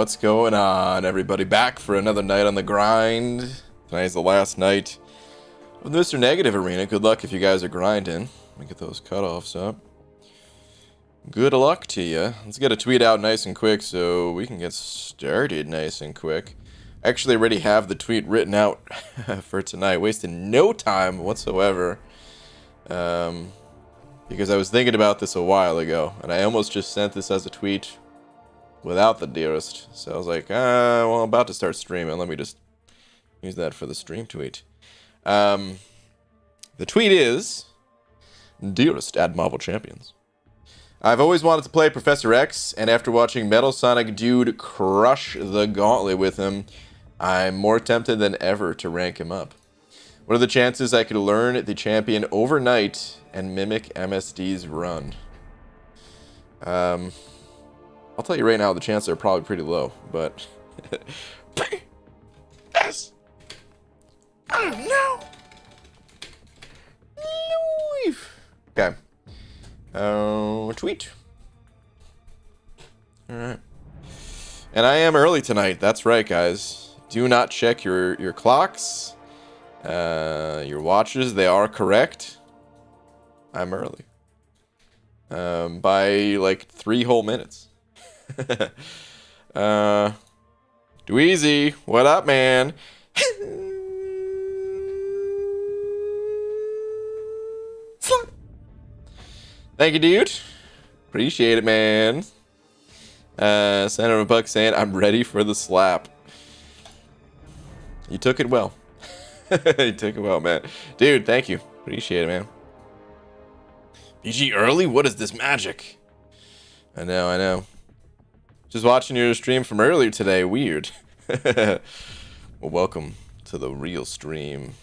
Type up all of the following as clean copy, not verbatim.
What's going on, everybody? Back for another night on the grind. Tonight's the last night of the Mr. Negative Arena. Good luck if you guys are grinding. Let me get those cutoffs up. Good luck to you. Let's get a tweet out nice and quick so we can get started nice and quick. I actually already have the tweet written out for tonight. Wasted no time whatsoever. Because I was thinking about this a while ago, and I almost just sent this as a tweet without the dearest. So I was like, well, I'm about to start streaming. Let me just use that for the stream tweet. The tweet is, Dearest at Marvel Champions. I've always wanted to play Professor X, and after watching Metal Sonic Dude crush the gauntlet with him, I'm more tempted than ever to rank him up. What are the chances I could learn the champion overnight and mimic MSD's run? I'll tell you right now, the chances are probably pretty low, but... Yes! Oh, no! Okay. Tweet. Alright. And I am early tonight. That's right, guys. Do not check your clocks. Your watches, they are correct. I'm early. By like 3 whole minutes. Dweezy, what up, man? Thank you, dude. Appreciate it, man. Senator of Buck saying, I'm ready for the slap. You took it well. You took it well, man. Dude, thank you. Appreciate it, man. PG early? What is this magic? I know. Just watching your stream from earlier today. Weird. Well, welcome to the real stream.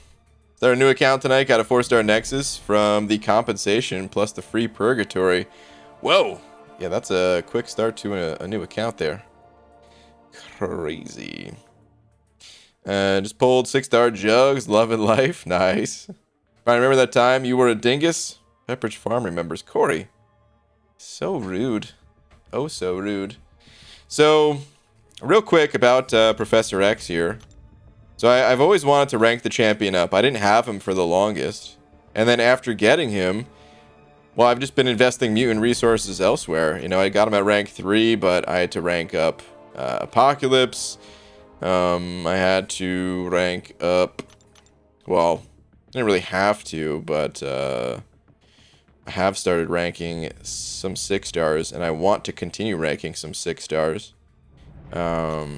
Is there a new account tonight? Got a 4-star Nexus from the compensation plus the free purgatory. Whoa. Yeah, that's a quick start to a new account there. Crazy. Just pulled 6-star Jugs. Love and life. Nice. I remember that time you were a dingus? Pepperidge Farm remembers. Corey. So rude. Oh, so rude. So, real quick about Professor X here. So I've always wanted to rank the champion up. I didn't have him for the longest. And then after getting him, well, I've just been investing mutant resources elsewhere. You know, I got him at rank 3, but I had to rank up Apocalypse. I had to rank up... Well, I didn't really have to, but... I have started ranking some 6-stars, and I want to continue ranking some 6-stars. So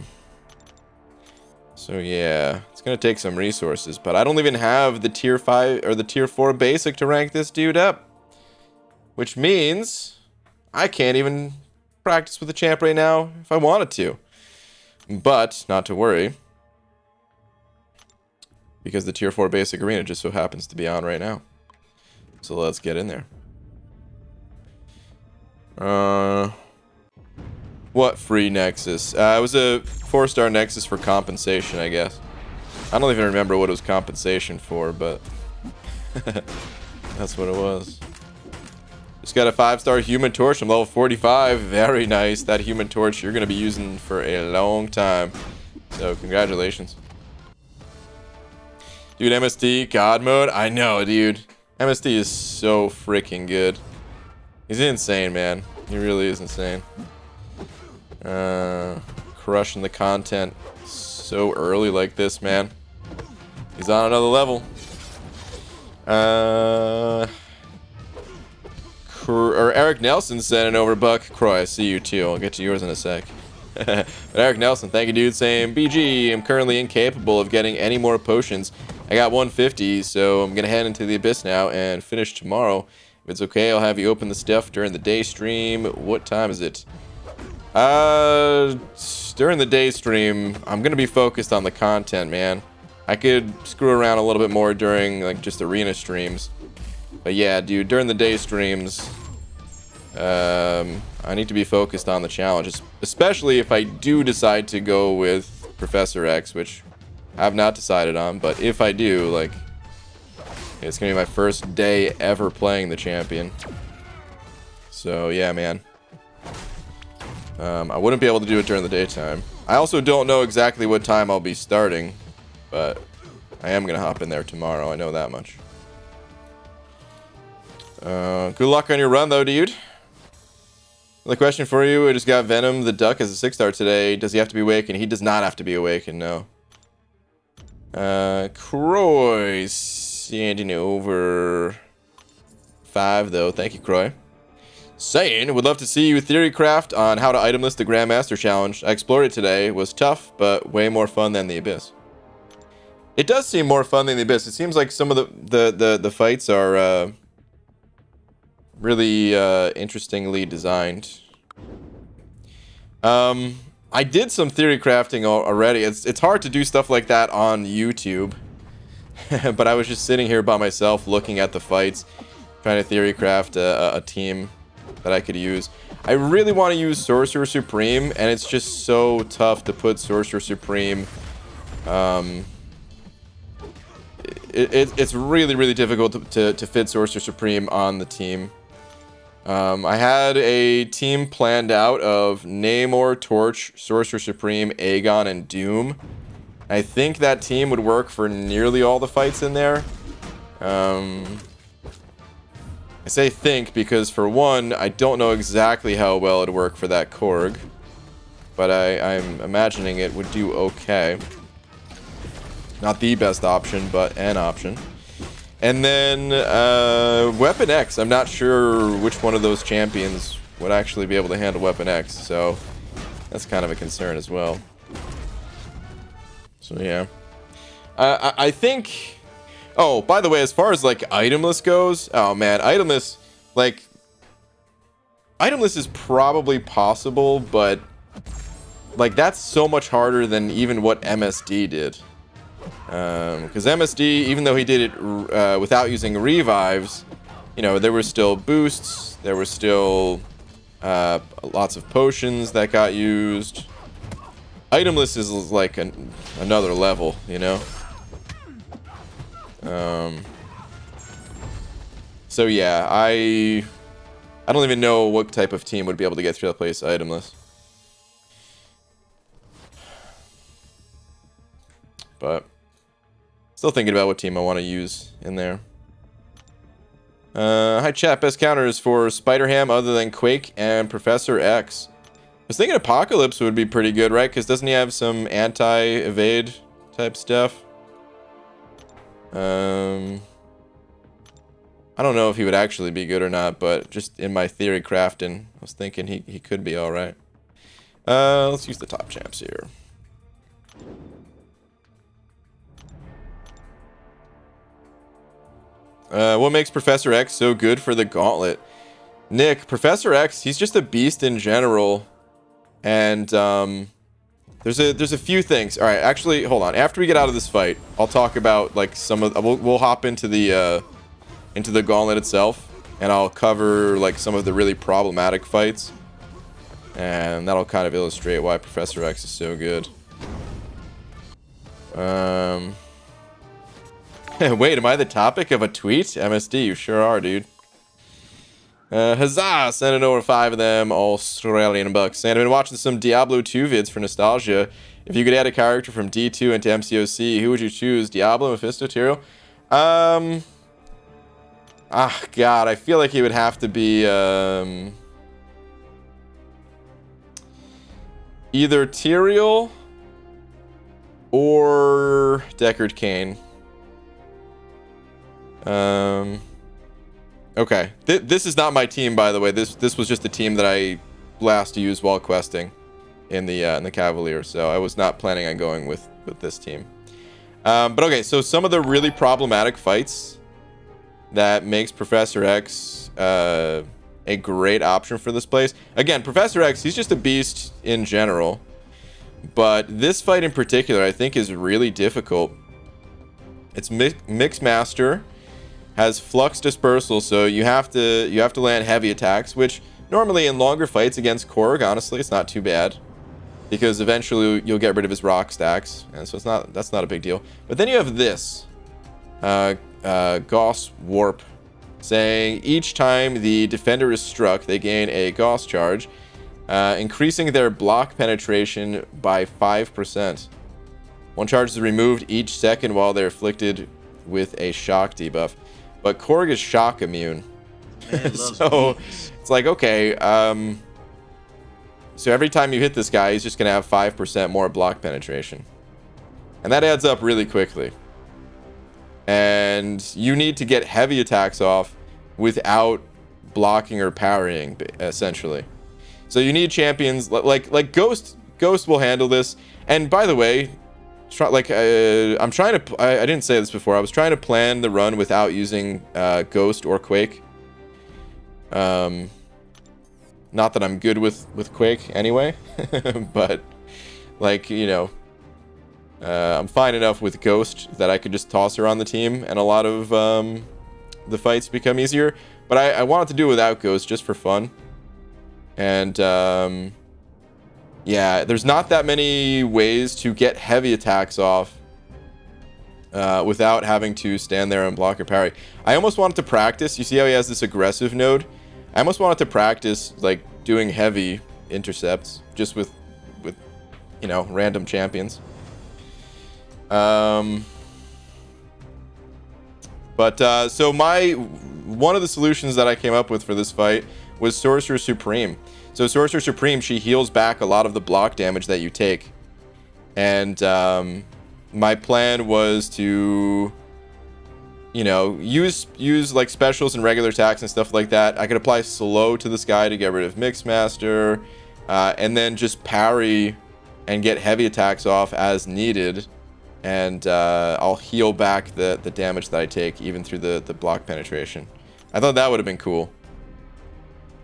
yeah, it's gonna take some resources, but I don't even have the tier 5 or the tier 4 basic to rank this dude up, which means I can't even practice with the champ right now if I wanted to. But not to worry, because the tier 4 basic arena just so happens to be on right now. So let's get in there. What free Nexus? It was a 4-star Nexus for compensation, I guess. I don't even remember what it was compensation for, but that's what it was. Just got a 5-star Human Torch. I'm level 45. Very nice. That Human Torch you're going to be using for a long time. So congratulations. Dude, MSD, God mode. I know, dude. MSD is so freaking good. He's insane, man. He really is insane. Crushing the content so early like this, man. He's on another level. Eric Nelson sending over Buck. Croy, I see you too. I'll get to yours in a sec. But Eric Nelson, thank you, dude, saying, BG, I'm currently incapable of getting any more potions. I got 150, so I'm gonna head into the abyss now and finish tomorrow. If it's okay, I'll have you open the stuff during the day stream. What time is it? During the day stream, I'm gonna be focused on the content, man. I could screw around a little bit more during like just arena streams. But yeah, dude, during the day streams, I need to be focused on the challenges, especially if I do decide to go with Professor X, which I have not decided on, but if I do, like, it's gonna be my first day ever playing the champion. So yeah, man. I wouldn't be able to do it during the daytime. I also don't know exactly what time I'll be starting, but I am going to hop in there tomorrow. I know that much. Good luck on your run, though, dude. The question for you, I just got Venom the Duck as a 6-star today. Does he have to be awakened? He does not have to be awakened, no. Croy, sending over 5, though. Thank you, Croy. Saying, would love to see you theory craft on how to item list the Grandmaster Challenge. I explored it today. It was tough, but way more fun than the Abyss. It does seem more fun than the Abyss. It seems like some of the fights are really interestingly designed. I did some theory crafting already. It's hard to do stuff like that on YouTube. But I was just sitting here by myself looking at the fights, trying to theory craft a team that I could use. I really want to use Sorcerer Supreme, and it's just so tough to put Sorcerer Supreme. It's really difficult to fit Sorcerer Supreme on the team. I had a team planned out of Namor, Torch, Sorcerer Supreme, Aegon, and Doom. I think that team would work for nearly all the fights in there. I say think because, for one, I don't know exactly how well it'd work for that Korg. But I'm imagining it would do okay. Not the best option, but an option. And then Weapon X. I'm not sure which one of those champions would actually be able to handle Weapon X. So that's kind of a concern as well. So yeah. I think... Oh, by the way, as far as like itemless goes, oh man, itemless is probably possible, but like that's so much harder than even what MSD did. Because MSD, even though he did it without using revives, you know, there were still boosts, there were still lots of potions that got used. Itemless is like another level, you know. So yeah, I don't even know what type of team would be able to get through that place itemless. But still thinking about what team I want to use in there. Hi chat, best counters for Spider-Ham other than Quake and Professor X. I was thinking Apocalypse would be pretty good, right? Because doesn't he have some anti-evade type stuff? I don't know if he would actually be good or not, but just in my theory crafting, I was thinking he could be alright. Let's use the top champs here. What makes Professor X so good for the gauntlet? Nick, Professor X, he's just a beast in general. And there's a few things. All right, actually, hold on. After we get out of this fight, I'll talk about like some of. We'll hop into the gauntlet itself, and I'll cover like some of the really problematic fights, and that'll kind of illustrate why Professor X is so good. Wait, am I the topic of a tweet? MSD, you sure are, dude. Huzzah! Sending over 5 of them Australian bucks. And I've been watching some Diablo 2 vids for nostalgia. If you could add a character from D2 into MCOC, who would you choose? Diablo, Mephisto, Tyrael? God, I feel like he would have to be either Tyrael or Deckard Cain. Okay. This is not my team, by the way. This was just the team that I last used while questing in the Cavalier, so I was not planning on going with this team. But okay, so some of the really problematic fights that makes Professor X a great option for this place. Again, Professor X, he's just a beast in general, but this fight in particular I think is really difficult. It's Mixmaster, has Flux Dispersal, so you have to land heavy attacks, which normally in longer fights against Korg, honestly, it's not too bad, because eventually you'll get rid of his rock stacks, and so that's not a big deal. But then you have this Gauss Warp, saying each time the defender is struck, they gain a Gauss charge. increasing their block penetration by 5%. One charge is removed each second while they're afflicted with a shock debuff. But Korg is shock immune. So it's like, okay, so every time you hit this guy, he's just going to have 5% more block penetration. And that adds up really quickly. And you need to get heavy attacks off without blocking or parrying, essentially. So you need champions like Ghost. Ghost will handle this. And by the way, I'm trying to. I didn't say this before. I was trying to plan the run without using Ghost or Quake. Not that I'm good with Quake anyway, but like, you know, I'm fine enough with Ghost that I could just toss her on the team, and a lot of the fights become easier. But I wanted to do it without Ghost just for fun. And yeah, there's not that many ways to get heavy attacks off without having to stand there and block or parry. I almost wanted to practice. You see how he has this aggressive node? I almost wanted to practice like doing heavy intercepts just with you know, random champions. So one of the solutions that I came up with for this fight was Sorcerer Supreme. So Sorcerer Supreme, she heals back a lot of the block damage that you take. And my plan was to, you know, use like specials and regular attacks and stuff like that. I could apply slow to this guy to get rid of Mixmaster, and then just parry and get heavy attacks off as needed. And I'll heal back the damage that I take even through the block penetration. I thought that would have been cool.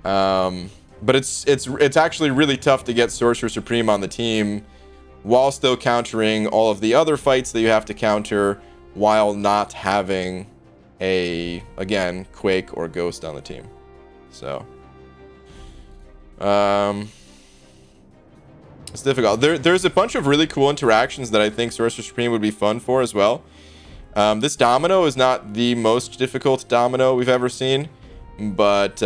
But it's actually really tough to get Sorcerer Supreme on the team while still countering all of the other fights that you have to counter while not having again, Quake or Ghost on the team. So it's difficult. There's a bunch of really cool interactions that I think Sorcerer Supreme would be fun for as well. This domino is not the most difficult domino we've ever seen, but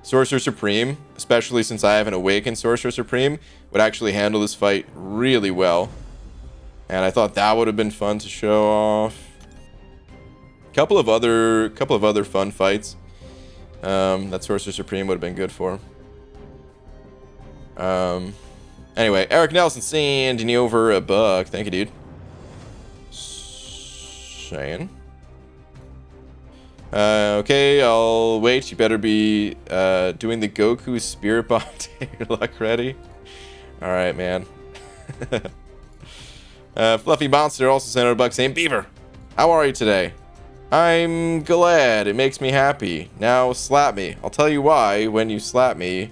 Sorcerer Supreme, especially since I have an Awakened Sorcerer Supreme, would actually handle this fight really well. And I thought that would have been fun to show off. Couple of other fun fights that Sorcerer Supreme would have been good for. Anyway, Eric Nelson sending you over $1. Thank you, dude. Saying. Okay, I'll wait. You better be doing the Goku Spirit Bomb to your luck ready. Alright, man. Fluffy Monster also sent $1 saying, Beaver, how are you today? I'm glad. It makes me happy. Now slap me. I'll tell you why when you slap me.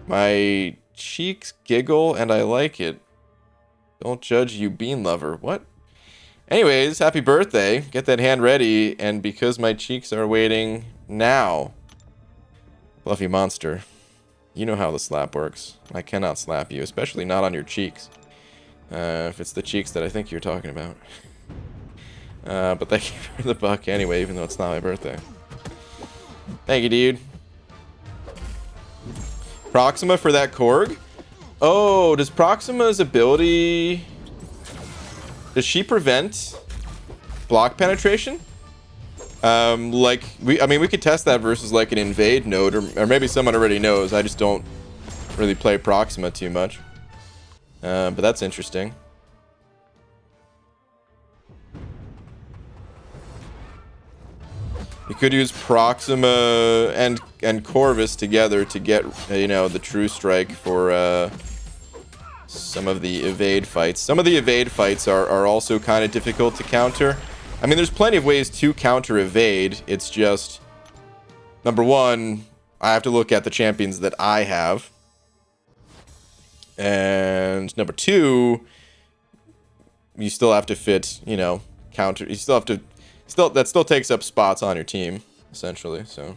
My cheeks giggle and I like it. Don't judge, you bean lover. What? Anyways, happy birthday. Get that hand ready, and because my cheeks are waiting now. Fluffy Monster, you know how the slap works. I cannot slap you, especially not on your cheeks. If it's the cheeks that I think you're talking about. But thank you for the $1 anyway, even though it's not my birthday. Thank you, dude. Proxima for that Korg? Oh, does Proxima's ability... Does she prevent block penetration? Like, we could test that versus like an invade node, or maybe someone already knows. I just don't really play Proxima too much. But that's interesting. You could use Proxima and Corvus together to get, you know, the True Strike for some of the evade fights. Some of the evade fights are also kind of difficult to counter. I mean, there's plenty of ways to counter evade. It's just, number one, I have to look at the champions that I have. And number two, you still have to fit, you know, counter. You still have to, that still takes up spots on your team, essentially, so.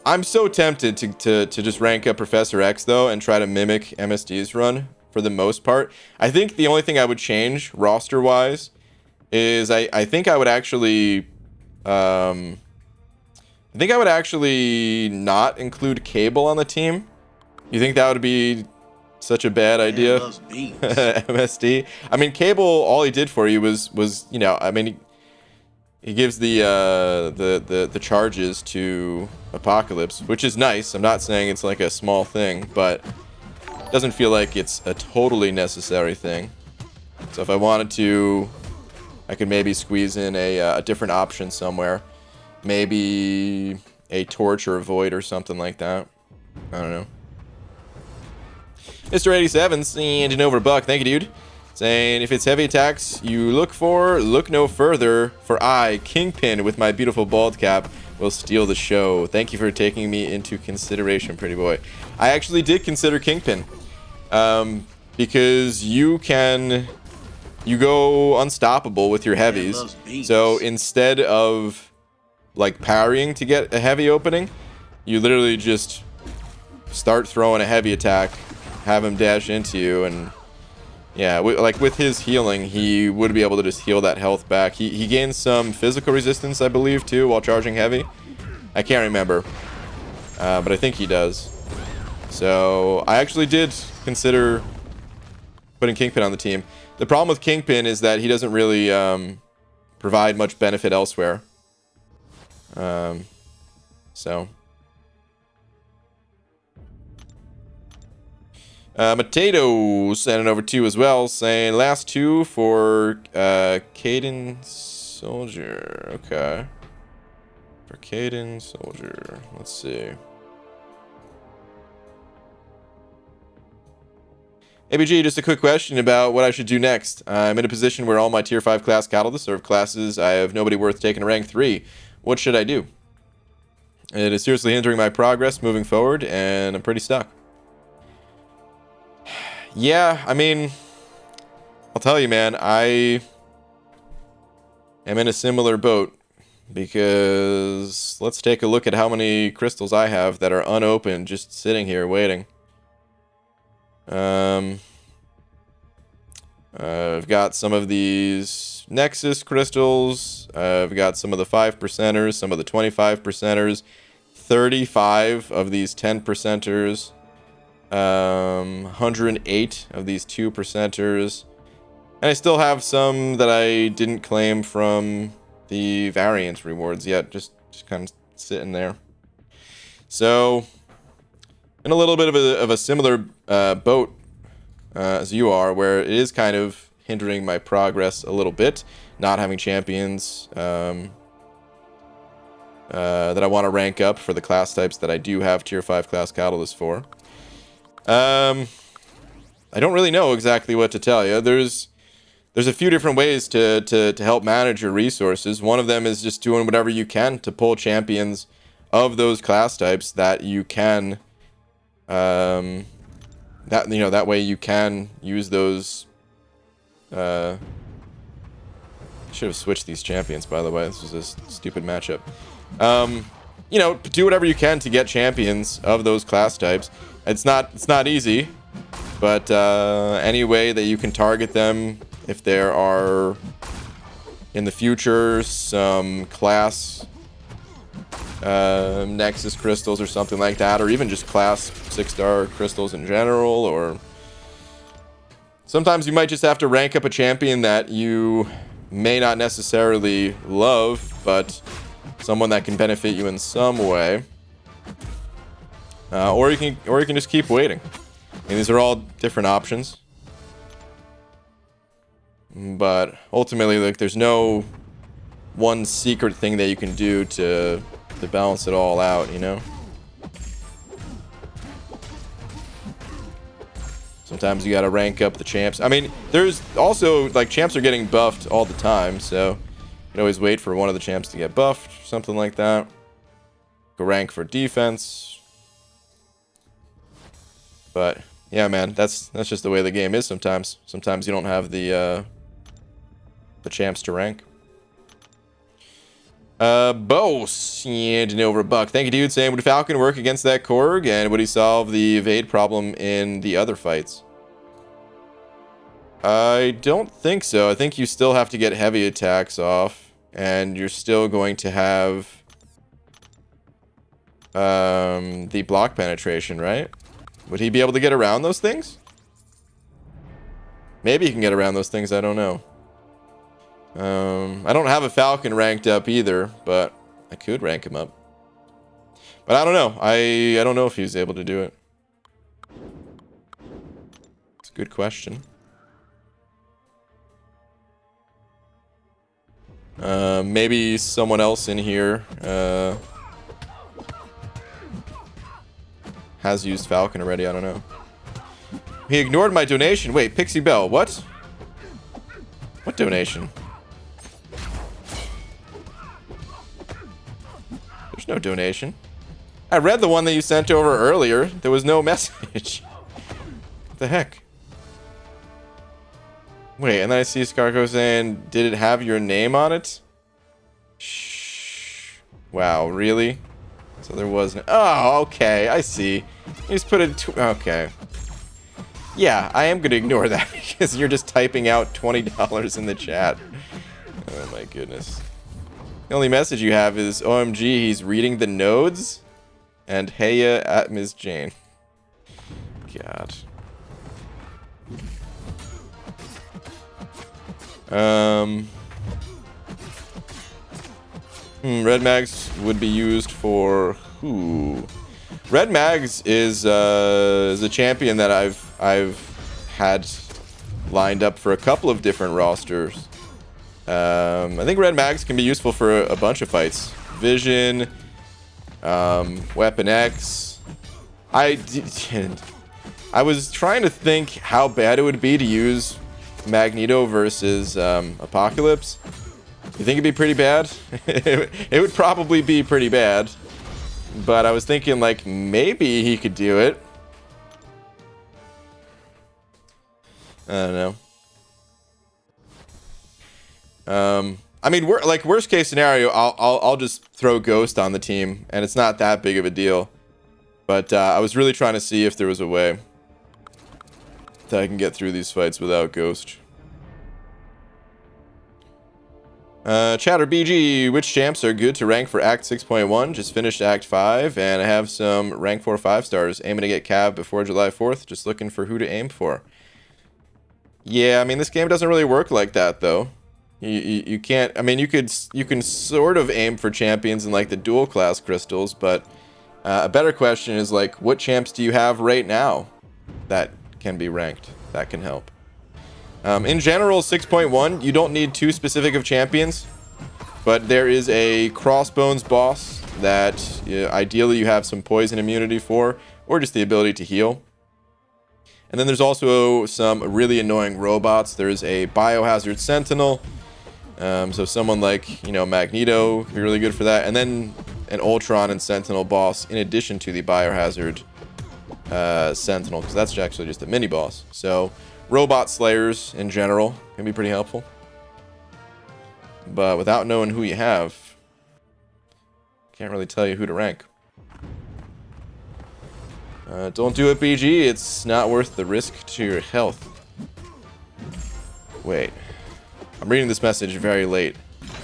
I'm so tempted to just rank up Professor X, though, and try to mimic MSD's run for the most part. I think the only thing I would change, roster-wise, is I think I would actually I think I would actually not include Cable on the team. You think that would be such a bad idea? MSD. I mean, Cable, all he did for you was you know, I mean, he gives the charges to Apocalypse, which is nice. I'm not saying it's like a small thing, but it doesn't feel like it's a totally necessary thing. So if I wanted to, I could maybe squeeze in a different option somewhere. Maybe a Torch or a Void or something like that. I don't know. Mr. 87 and an over buck. Thank you, dude. Saying, if it's heavy attacks you look for, look no further, for I, Kingpin, with my beautiful bald cap, will steal the show. Thank you for taking me into consideration, pretty boy. I actually did consider Kingpin. Because you go unstoppable with your heavies. So instead of like parrying to get a heavy opening, you literally just start throwing a heavy attack, have him dash into you, and yeah, like with his healing, he would be able to just heal that health back. He gains some physical resistance, I believe, too, while charging heavy. I can't remember, but I think he does. So I actually did consider putting Kingpin on the team. The problem with Kingpin is that he doesn't really provide much benefit elsewhere. Matado sent it over to as well, saying last two for Caden Soldier. Okay. For Caden Soldier. Let's see. ABG, just a quick question about what I should do next. I'm in a position where all my tier 5 class cattle to serve classes, I have nobody worth taking a rank 3. What should I do? It is seriously hindering my progress moving forward, and I'm pretty stuck. Yeah, I mean, I'll tell you, man, I am in a similar boat, because let's take a look at how many crystals I have that are unopened, just sitting here waiting. I've got some of these Nexus crystals. I've got some of the 5%ers, some of the 25%ers, 35 of these 10%ers, 108 of these 2%ers, and I still have some that I didn't claim from the variance rewards yet, just kind of sitting there. So, in a little bit of a similar boat as you are, where it is kind of hindering my progress a little bit, not having champions that I want to rank up for the class types that I do have tier 5 class catalyst for. I don't really know exactly what to tell you. There's a few different ways to help manage your resources. One of them is just doing whatever you can to pull champions of those class types that you can that way you can use those. Should have switched these champions, by the way. This was a stupid matchup. Do whatever you can to get champions of those class types. It's not easy, but any way that you can target them, if there are in the future some class Nexus crystals or something like that, or even just class 6-star crystals in general, or sometimes you might just have to rank up a champion that you may not necessarily love, but someone that can benefit you in some way, or you can just keep waiting. I mean, these are all different options, but ultimately, like, there's no one secret thing that you can do to balance it all out, you know? Sometimes you gotta rank up the champs. I mean, there's also, like, champs are getting buffed all the time, so you can always wait for one of the champs to get buffed, or something like that. Go rank for defense. But yeah, man, that's just the way the game is sometimes. Sometimes you don't have the champs to rank. Bose and an over buck. Thank you, dude. Saying, would Falcon work against that Korg, and would he solve the evade problem in the other fights? I don't think so. I think you still have to get heavy attacks off. And you're still going to have the block penetration, right? Would he be able to get around those things? Maybe he can get around those things, I don't know. I don't have a Falcon ranked up either, but I could rank him up. But I don't know. I don't know if he's able to do it. It's a good question. Maybe someone else in here has used Falcon already. I don't know. He ignored my donation. Wait, Pixie Bell. What? What donation? There's no donation. I read the one that you sent over earlier. There was no message. What the heck? Wait, and then I see Scarco saying, did it have your name on it? Shh. Wow, really? So there wasn't. Oh, okay, I see. You just put it. Okay. Yeah, I am going to ignore that because you're just typing out $20 in the chat. Oh my goodness. The only message you have is, OMG, he's reading the nodes. And heya at Ms. Jane. God. Red Mags would be used for who? Red Mags is a champion that I've had lined up for a couple of different rosters. I think Red Mags can be useful for a bunch of fights. Vision, Weapon X. I was trying to think how bad it would be to use Magneto versus Apocalypse. You think it'd be pretty bad? It would probably be pretty bad. But I was thinking, like, maybe he could do it. I don't know. I mean, worst case scenario, I'll just throw Ghost on the team, and it's not that big of a deal. But I was really trying to see if there was a way that I can get through these fights without Ghost. Chatter BG, which champs are good to rank for Act 6.1? Just finished Act 5, and I have some rank 4 5-stars. Aiming to get Cav before July 4th. Just looking for who to aim for. Yeah, I mean, this game doesn't really work like that, though. You can't. I mean, you can sort of aim for champions in like the dual class crystals, but a better question is like, what champs do you have right now that can be ranked? That can help. In general, 6.1, you don't need too specific of champions, but there is a Crossbones boss that ideally you have some poison immunity for, or just the ability to heal. And then there's also some really annoying robots. There's a Biohazard Sentinel, so someone like, Magneto could be really good for that. And then an Ultron and Sentinel boss in addition to the Biohazard Sentinel, because that's actually just a mini boss. So robot slayers in general can be pretty helpful, but without knowing who you have, can't really tell you who to rank. Don't do it, BG. It's not worth the risk to your health. Wait, I'm reading this message very late.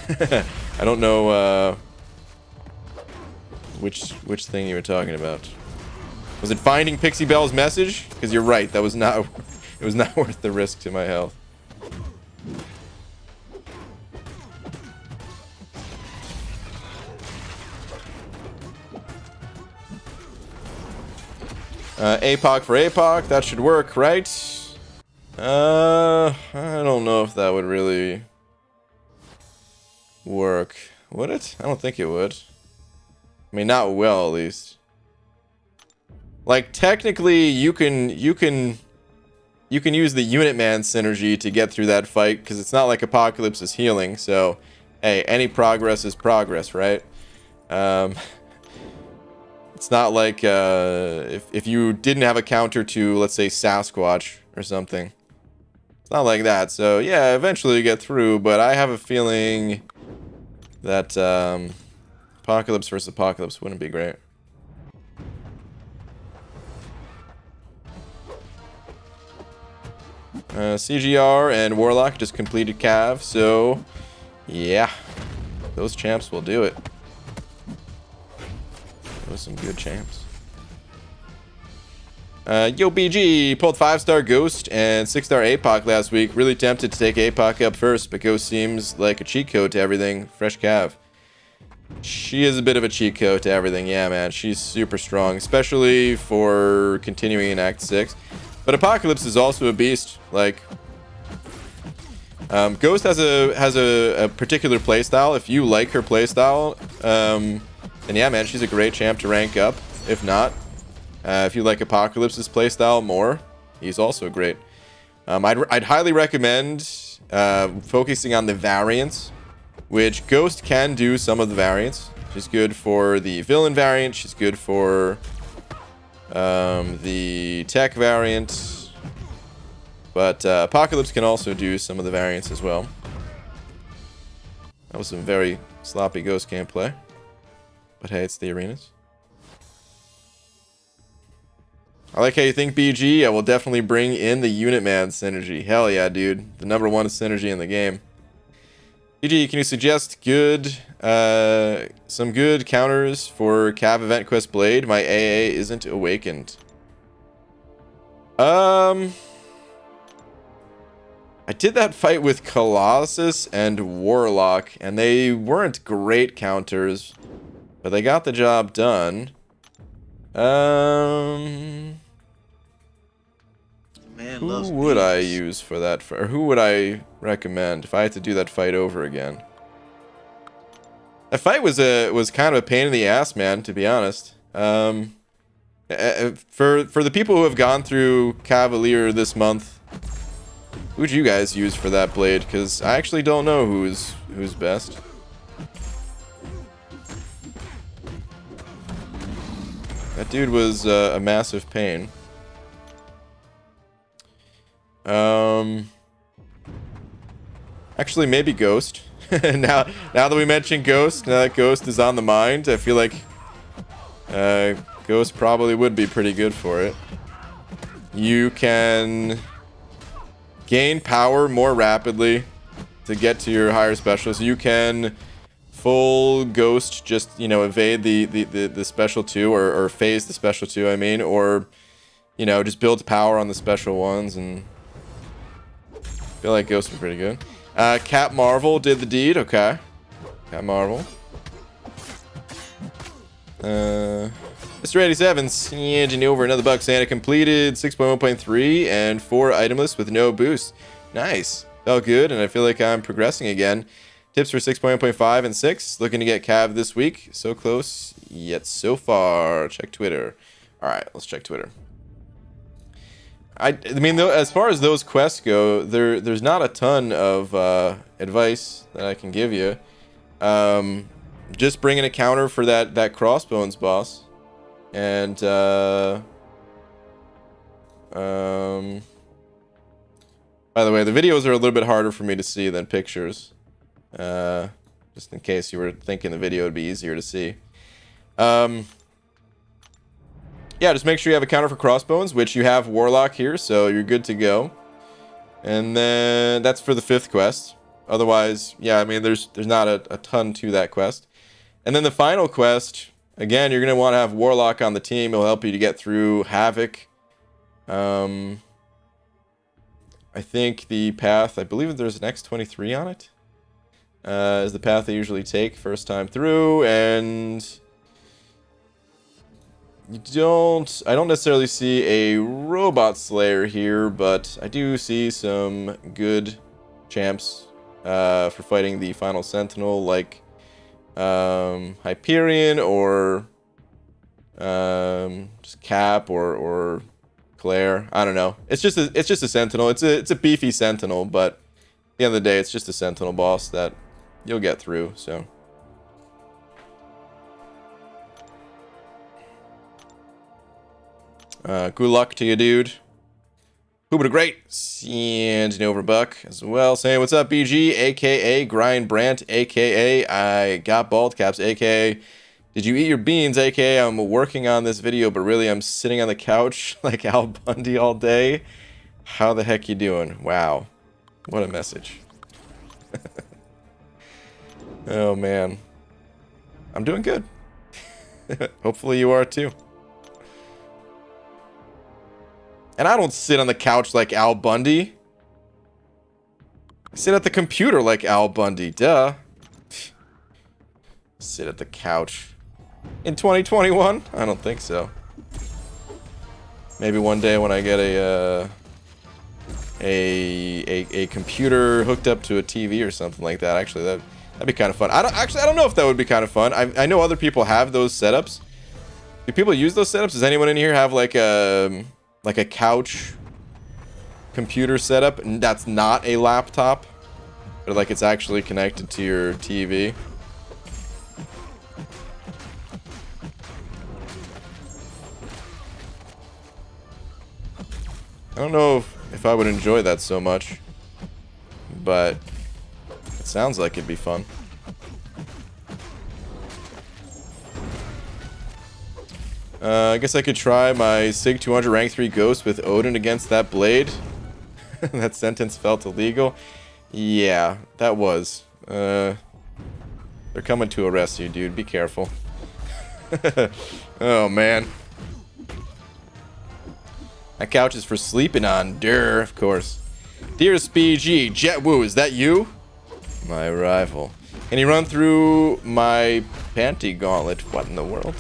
I don't know which thing you were talking about. Was it finding Pixie Bell's message? Because you're right, that was not. It was not worth the risk to my health. APOC for APOC, that should work, right? I don't know if that would really work. Would it? I don't think it would. I mean, not well, at least. Like, technically, you can use the Unit Man synergy to get through that fight, because it's not like Apocalypse is healing, so, hey, any progress is progress, right? It's not like, if you didn't have a counter to, let's say, Sasquatch or something. It's not like that, so, yeah, eventually you get through, but I have a feeling that, Apocalypse versus Apocalypse wouldn't be great. CGR and Warlock just completed Cav, so yeah. Those champs will do it. Those are some good champs. Yo, BG pulled 5-star Ghost and 6-star APOC last week. Really tempted to take APOC up first, but Ghost seems like a cheat code to everything. Fresh Cav. She is a bit of a cheat code to everything. Yeah, man. She's super strong, especially for continuing in Act 6. But Apocalypse is also a beast. Like, Ghost has a particular playstyle. If you like her playstyle, then yeah, man, she's a great champ to rank up. If not, if you like Apocalypse's playstyle more, he's also great. I'd highly recommend focusing on the variants, which Ghost can do some of the variants. She's good for the villain variant. She's good for the tech variant. But Apocalypse can also do some of the variants as well. That was some very sloppy Ghost gameplay. But hey, it's the arenas. I like how you think, BG. I will definitely bring in the Unit Man synergy. Hell yeah, dude. The #1 synergy in the game. BG, can you suggest some good counters for Cav Event Quest Blade? My AA isn't awakened. I did that fight with Colossus and Warlock, and they weren't great counters, but they got the job done. Man, who would I use for that? Or who would I recommend if I had to do that fight over again? That fight was kind of a pain in the ass, man, to be honest. For the people who have gone through Cavalier this month, who would you guys use for that blade? Because I actually don't know who's best. That dude was a massive pain. Actually, maybe Ghost. now that we mentioned Ghost, now that Ghost is on the mind, I feel like Ghost probably would be pretty good for it. You can gain power more rapidly to get to your higher specials. You can full Ghost, just, you know, evade the special 2 or phase the special 2, I mean, or, you know, just build power on the special ones, and I feel like Ghost would be pretty good. Cap Marvel did the deed. Okay, Cap Marvel. Mr. 87, engine over another buck. Santa completed 6.1.3 and 4 itemless with no boost. Nice. Felt good, and I feel like I'm progressing again. Tips for 6.1.5 and 6. Looking to get Cav this week. So close, yet so far. Check Twitter. Alright, let's check Twitter. I mean, though, as far as those quests go, there's not a ton of advice that I can give you. Just bring in a counter for that Crossbones boss. And, by the way, the videos are a little bit harder for me to see than pictures. Just in case you were thinking the video would be easier to see. Yeah, just make sure you have a counter for Crossbones, which you have Warlock here, so you're good to go. And then that's for the 5th quest. Otherwise, yeah, I mean, there's not a ton to that quest. And then the final quest, again, you're going to want to have Warlock on the team. It'll help you to get through Havoc. I think the path, I believe there's an X23 on it. Is the path they usually take first time through, and I don't necessarily see a Robot Slayer here, but I do see some good champs for fighting the final Sentinel, like Hyperion or just Cap or Claire. I don't know. It's just a Sentinel. It's a beefy Sentinel, but at the end of the day, it's just a Sentinel boss that you'll get through. So. Good luck to you, dude. Who would a great and an overbuck as well. Saying what's up, BG, aka Grind Brant, aka I got bald caps, aka did you eat your beans, aka I'm working on this video, but really I'm sitting on the couch like Al Bundy all day. How the heck you doing? Wow, what a message. Oh, man. I'm doing good. Hopefully you are too. And I don't sit on the couch like Al Bundy. I sit at the computer like Al Bundy. Duh. Sit at the couch. In 2021? I don't think so. Maybe one day when I get a computer hooked up to a TV or something like that. Actually, that'd be kind of fun. I don't know if that would be kind of fun. I know other people have those setups. Do people use those setups? Does anyone in here have like a couch computer setup and that's not a laptop, but like it's actually connected to your TV? I don't know if I would enjoy that so much, but it sounds like it'd be fun. I guess I could try my Sig 200 rank 3 Ghost with Odin against that blade. That sentence felt illegal. Yeah, that was. They're coming to arrest you, dude. Be careful. Oh, man. That couch is for sleeping on. Durr, of course. Dearest BG, Jet Woo, is that you? My rival. Can you run through my panty gauntlet? What in the world?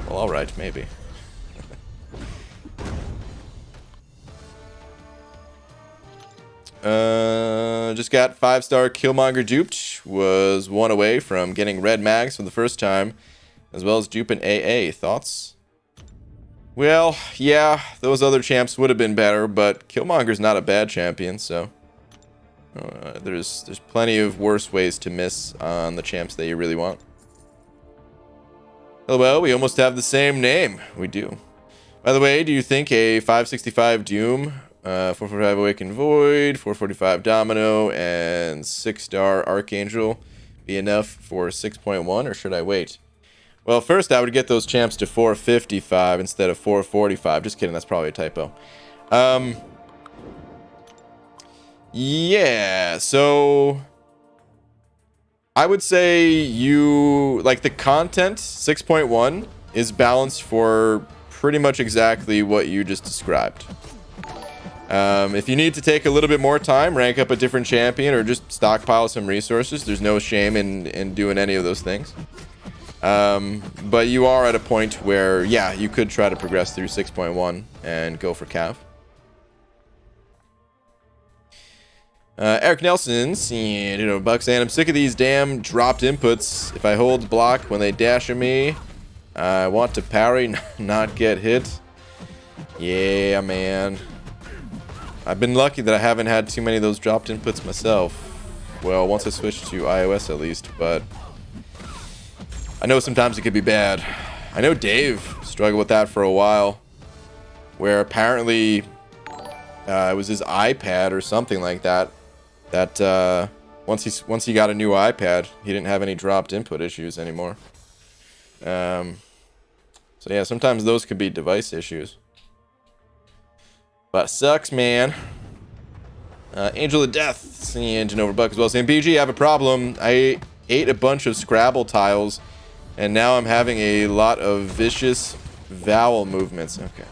Well, alright, maybe. Just got 5-star Killmonger duped. Was one away from getting red mags for the first time, as well as duping AA. Thoughts? Well, yeah, those other champs would have been better, but Killmonger's not a bad champion, so there's plenty of worse ways to miss on the champs that you really want. Oh, well, we almost have the same name. We do. By the way, do you think a 565 Doom, 445 Awakened Void, 445 Domino, and 6-star Archangel be enough for 6.1, or should I wait? Well, first I would get those champs to 455 instead of 445. Just kidding, that's probably a typo. Yeah, so I would say you, like, the content 6.1 is balanced for pretty much exactly what you just described. If you need to take a little bit more time, rank up a different champion, or just stockpile some resources, there's no shame in doing any of those things. But you are at a point where, yeah, you could try to progress through 6.1 and go for Cav. Eric Nelson, bucks, and I'm sick of these damn dropped inputs. If I hold block when they dash at me, I want to parry, not get hit. Yeah, man. I've been lucky that I haven't had too many of those dropped inputs myself. Well, once I switched to iOS at least, but I know sometimes it could be bad. I know Dave struggled with that for a while, where apparently it was his iPad or something like that. That once he got a new iPad, he didn't have any dropped input issues anymore. So yeah, sometimes those could be device issues. But sucks, man. Angel of Death, seeing Genova Buck as well, saying, BG, I have a problem. I ate a bunch of Scrabble tiles, and now I'm having a lot of vicious vowel movements. Okay.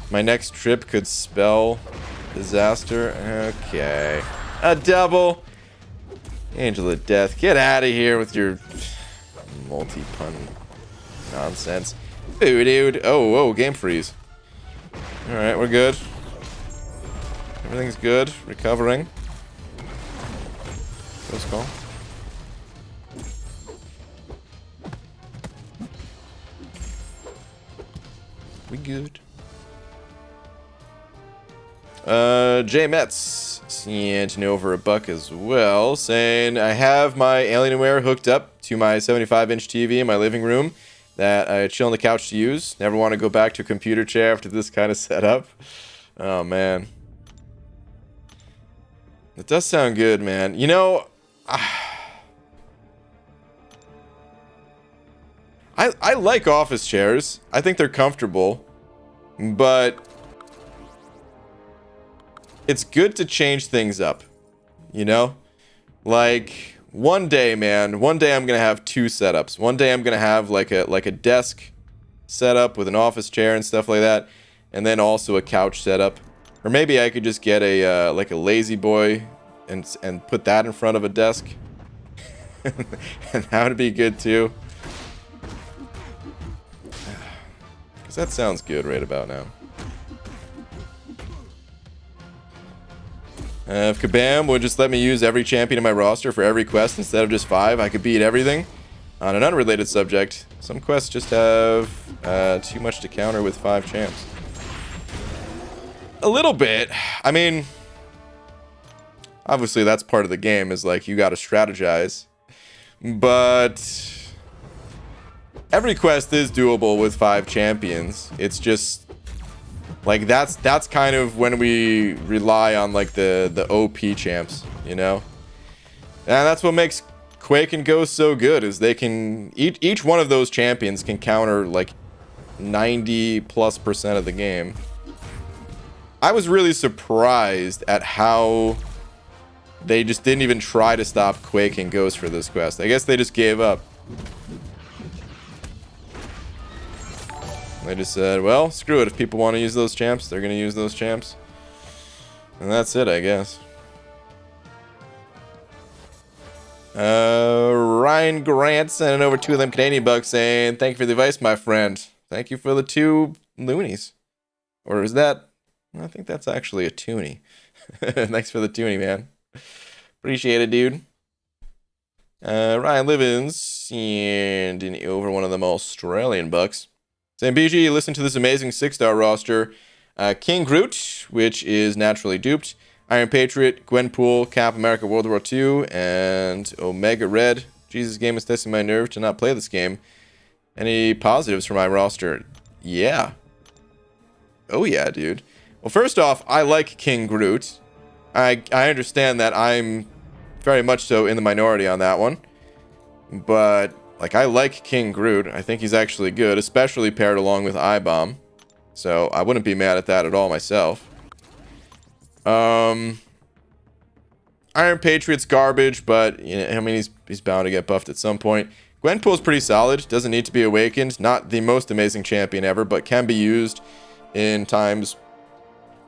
My next trip could spell disaster. Okay. A double. Angel of Death, get out of here with your multi-pun nonsense. Ooh, dude. Oh, whoa, game freeze. Alright, we're good. Everything's good. Recovering. Close call. We good. Jay Metz, seeing over a buck as well, saying, I have my Alienware hooked up to my 75-inch TV in my living room that I chill on the couch to use. Never want to go back to a computer chair after this kind of setup. Oh, man. It does sound good, man. You know, I like office chairs. I think they're comfortable. But it's good to change things up, you know? Like one day, man, one day I'm gonna have two setups. One day I'm gonna have like a desk setup with an office chair and stuff like that, and then also a couch setup. Or maybe I could just get a like a lazy boy and put that in front of a desk. And that would be good too. Because that sounds good right about now. If Kabam would just let me use every champion in my roster for every quest instead of just 5, I could beat everything. On an unrelated subject, some quests just have too much to counter with 5 champs. A little bit. I mean, obviously that's part of the game, is like you got to strategize. But every quest is doable with 5 champions. It's just like that's kind of when we rely on like the OP champs, you know? And that's what makes Quake and Ghost so good, is they can each one of those champions can counter like 90+% of the game. I was really surprised at how they just didn't even try to stop Quake and Ghost for this quest. I guess they just gave up. They just said, well, screw it. If people want to use those champs, they're going to use those champs. And that's it, I guess. Ryan Grant sending over 2 of them Canadian bucks saying, thank you for the advice, my friend. Thank you for the 2 loonies. Or is that... I think that's actually a toonie. Thanks for the toonie, man. Appreciate it, dude. Ryan Livens and over one of them Australian bucks. Saying, BG, listen to this amazing 6-star roster. King Groot, which is naturally duped. Iron Patriot, Gwenpool, Cap America World War II, and Omega Red. Jesus, game is testing my nerve to not play this game. Any positives for my roster? Yeah. Oh yeah, dude. Well, first off, I like King Groot. I understand that I'm very much so in the minority on that one. But, like, I like King Groot. I think he's actually good, especially paired along with I-Bomb. So, I wouldn't be mad at that at all myself. Iron Patriot's garbage, but, you know, I mean, he's bound to get buffed at some point. Gwenpool's pretty solid. Doesn't need to be awakened. Not the most amazing champion ever, but can be used in times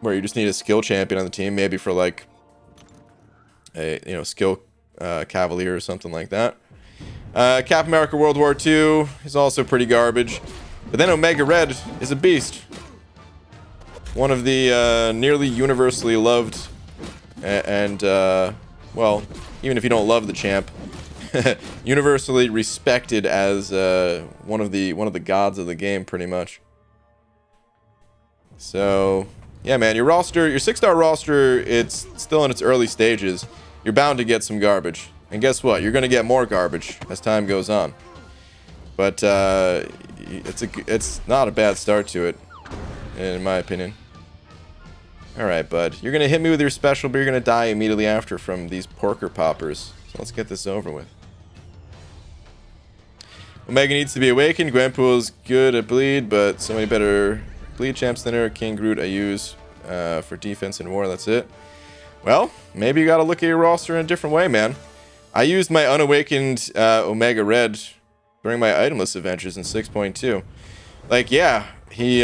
where you just need a skill champion on the team, maybe for like a, you know, skill cavalier or something like that. Cap America World War II is also pretty garbage, but then Omega Red is a beast. One of the nearly universally loved and well, even if you don't love the champ, universally respected as one of the gods of the game, pretty much. So yeah, man, your roster, your 6-star roster, it's still in its early stages. You're bound to get some garbage. And guess what? You're going to get more garbage as time goes on. But it's not a bad start to it, in my opinion. Alright, bud. You're going to hit me with your special, but you're going to die immediately after from these porker poppers. So let's get this over with. Omega needs to be awakened. Gwenpool's good at bleed, but so many better... Bleed champs than her. King Groot I use for defense and war. That's it. Well, maybe you gotta look at your roster in a different way, man. I used my unawakened Omega Red during my itemless adventures in 6.2. Like, yeah, he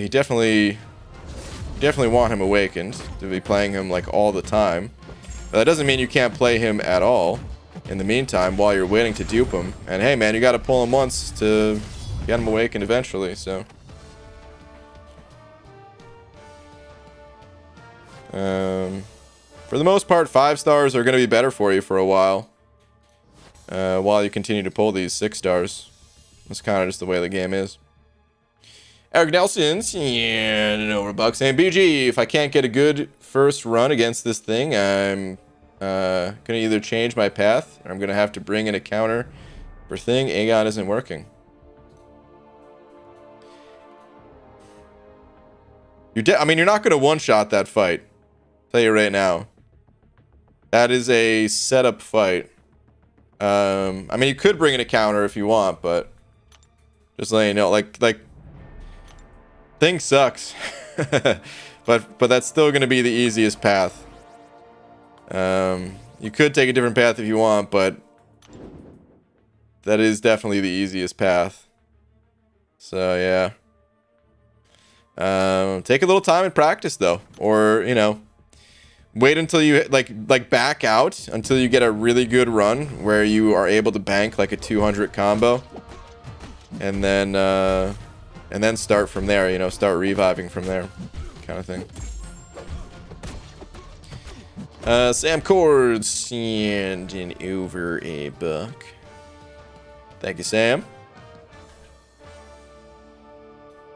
definitely want him awakened to be playing him like all the time. But that doesn't mean you can't play him at all in the meantime while you're waiting to dupe him. And hey, man, you gotta pull him once to get him awakened eventually, so. For the most part, 5 stars are going to be better for you for a while you continue to pull these 6 stars. That's kind of just the way the game is. Eric Nelson's, yeah, over $1 saying, BG, if I can't get a good first run against this thing, I'm going to either change my path, or I'm going to have to bring in a counter for thing. Aegon isn't working. I mean, you're not going to one-shot that fight. I'll tell you right now. That is a setup fight. I mean, you could bring in a counter if you want, but just letting you know, like, thing sucks. but that's still going to be the easiest path. You could take a different path if you want, but that is definitely the easiest path. So yeah. Take a little time and practice though, or you know, wait until you like back out until you get a really good run where you are able to bank like a 200 combo, and then start from there. You know, start reviving from there, kind of thing. Sam Cord sending over a buck. Thank you, Sam.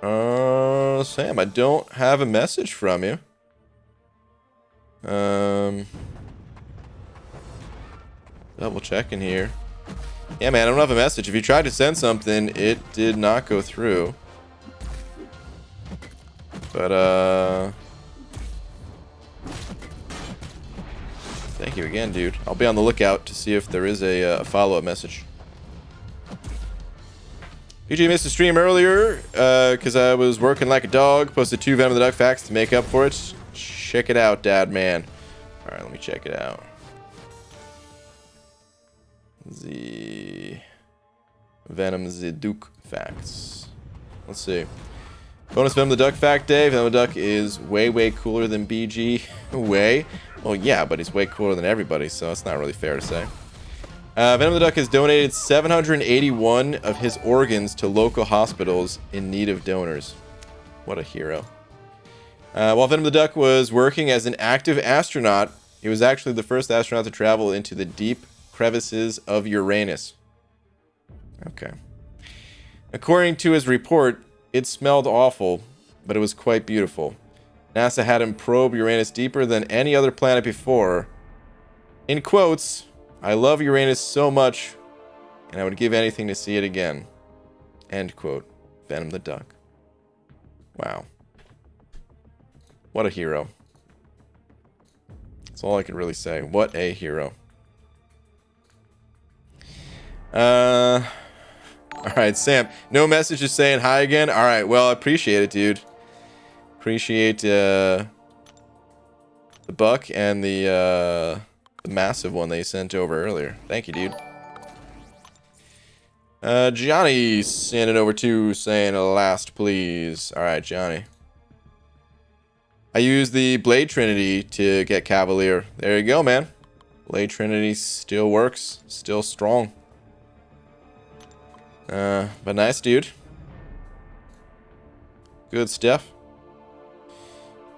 Sam, I don't have a message from you. Double checking here. Yeah, man, I don't have a message. If you tried to send something, it did not go through. But, thank you again, dude. I'll be on the lookout to see if there is a follow-up message. PG missed the stream earlier because I was working like a dog. Posted 2 Venom of the Duck facts to make up for it. Check it out, dad man. All right, let me check it out. The Venom the Duke facts. Let's see. Bonus Venom the Duck fact day. Venom the Duck is way cooler than BG. Way. Well, yeah, but he's way cooler than everybody, so it's not really fair to say. Venom the Duck has donated 781 of his organs to local hospitals in need of donors. What a hero. While Venom the Duck was working as an active astronaut, he was actually the first astronaut to travel into the deep crevices of Uranus. Okay. According to his report, it smelled awful, but it was quite beautiful. NASA had him probe Uranus deeper than any other planet before. In quotes, I love Uranus so much, and I would give anything to see it again. End quote. Venom the Duck. Wow. What a hero. That's all I can really say. What a hero. Alright, Sam. No message just saying hi again? Alright, well, I appreciate it, dude. Appreciate the buck and the massive one they sent over earlier. Thank you, dude. Johnny sent it over too, saying last please. Alright, Johnny. I used the Blade Trinity to get Cavalier. There you go, man. Blade Trinity still works. Still strong. But nice, dude. Good stuff.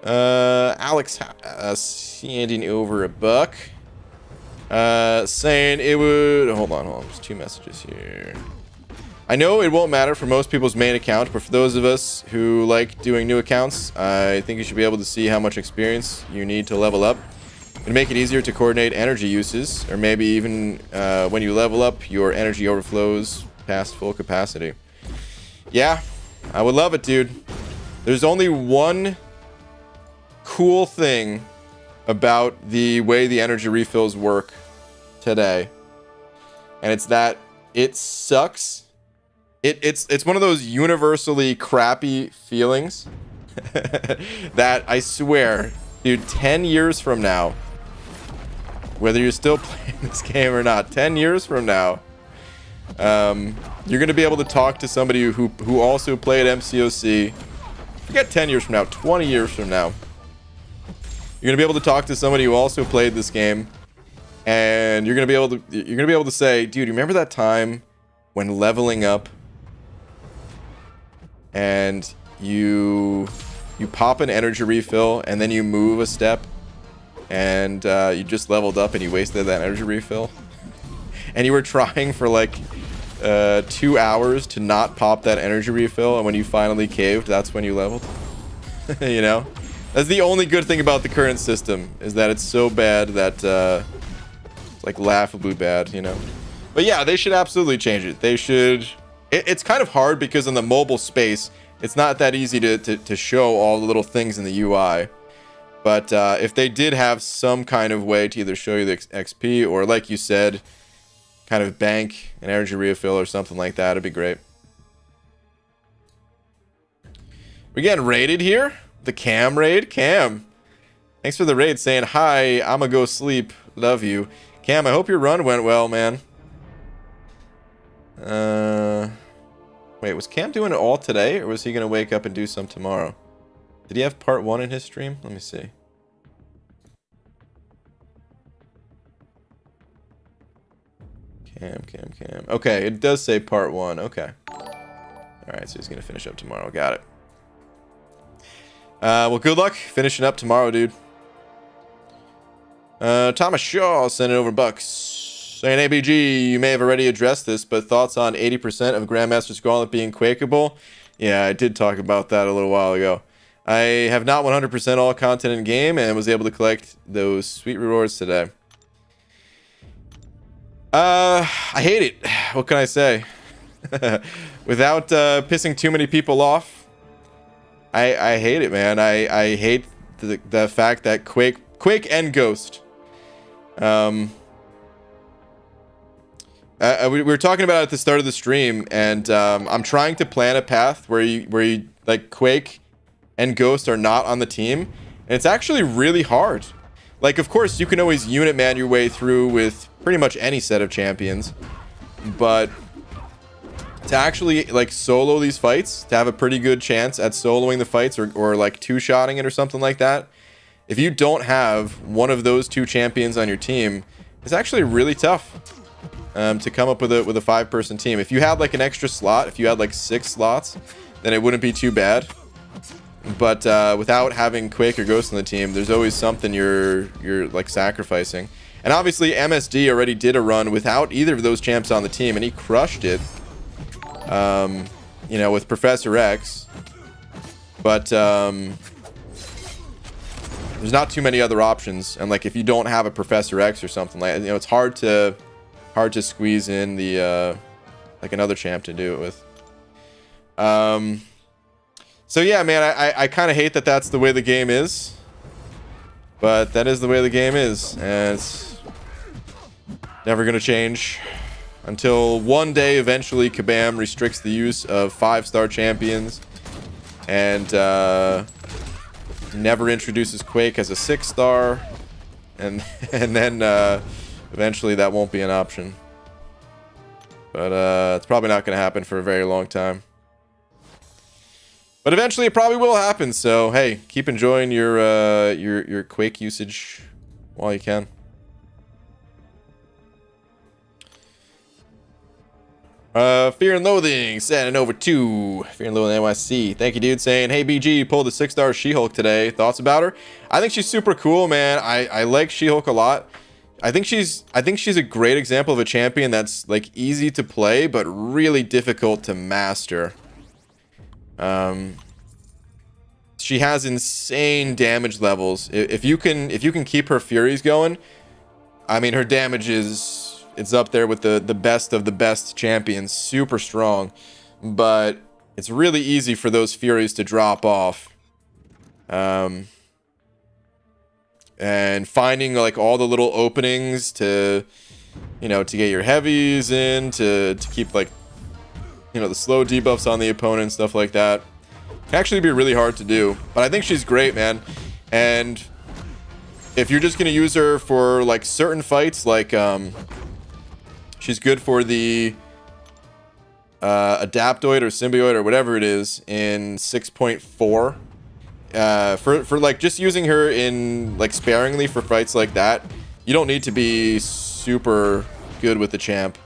Alex sending over a buck. Saying it would... Hold on. There's 2 messages here. I know it won't matter for most people's main account, but for those of us who like doing new accounts, I think you should be able to see how much experience you need to level up. And make it easier to coordinate energy uses, or maybe even when you level up, your energy overflows past full capacity. Yeah, I would love it, dude. There's only one cool thing about the way the energy refills work today, and it's that it sucks. It's one of those universally crappy feelings that I swear, dude, 10 years from now, whether you're still playing this game or not, 10 years from now, you're going to be able to talk to somebody who also played MCOC. Forget 10 years from now, 20 years from now. You're going to be able to talk to somebody who also played this game, and you're going to be able to say, dude, you remember that time when leveling up and you pop an energy refill and then you move a step and you just leveled up and you wasted that energy refill, and you were trying for like 2 hours to not pop that energy refill, and when you finally caved, that's when you leveled. You know, that's the only good thing about the current system, is that it's so bad that it's like laughably bad, you know. But yeah, they should absolutely change it. They should. It's kind of hard because in the mobile space, it's not that easy to show all the little things in the UI. But if they did have some kind of way to either show you the XP or, like you said, kind of bank an energy refill or something like that, it'd be great. We're getting raided here? the Cam raid? Cam, thanks for the raid, saying hi, I'ma go sleep, love you. Cam, I hope your run went well, man. Wait, was Cam doing it all today, or was he gonna wake up and do some tomorrow? Did he have part 1 in his stream? Let me see. Cam. Okay, it does say part 1. Okay. Alright, so he's gonna finish up tomorrow. Got it. Well, good luck finishing up tomorrow, dude. Thomas Shaw sent it over bucks. Saying, ABG, you may have already addressed this, but thoughts on 80% of Grandmaster's Gauntlet being quakeable? Yeah, I did talk about that a little while ago. I have not 100% all content in game and was able to collect those sweet rewards today. I hate it. What can I say? Without pissing too many people off, I hate it, man. I hate the fact that Quake and Ghost. We were talking about it at the start of the stream, and I'm trying to plan a path where you like Quake and Ghost are not on the team, and it's actually really hard. Like, of course, you can always unit man your way through with pretty much any set of champions, but to actually like solo these fights, to have a pretty good chance at soloing the fights or like two-shotting it or something like that, if you don't have one of those 2 champions on your team, it's actually really tough to come up with a 5-person team. If you had like an extra slot, if you had like 6 slots, then it wouldn't be too bad. But without having Quake or Ghost on the team, there's always something you're like sacrificing. And obviously MSD already did a run without either of those champs on the team, and he crushed it. You know, with Professor X. But there's not too many other options, and like if you don't have a Professor X or something like, you know, it's hard to squeeze in the like another champ to do it with. So yeah, man, I kind of hate that that's the way the game is, but that is the way the game is, and it's never gonna change until one day eventually Kabam restricts the use of 5-star champions and never introduces Quake as a 6-star, and then eventually that won't be an option. But it's probably not going to happen for a very long time. But eventually it probably will happen. So hey, keep enjoying your Quake usage while you can. Fear and Loathing sending over to Fear and Loathing NYC. Thank you, dude. Saying, hey BG, pulled the 6-star She-Hulk today. Thoughts about her? I think she's super cool, man. I like She-Hulk a lot. I think she's a great example of a champion that's like easy to play but really difficult to master. She has insane damage levels. If you can keep her Furies going, I mean, her damage it's up there with the best of the best champions. Super strong, but it's really easy for those Furies to drop off. And finding like all the little openings to, you know, to get your heavies in, to keep like, you know, the slow debuffs on the opponent, stuff like that, can actually be really hard to do. But I think she's great, man. And if you're just gonna use her for like certain fights, like she's good for the Adaptoid or Symbiote or whatever it is in 6.4. For like just using her in like sparingly for fights like that, you don't need to be super good with the champ,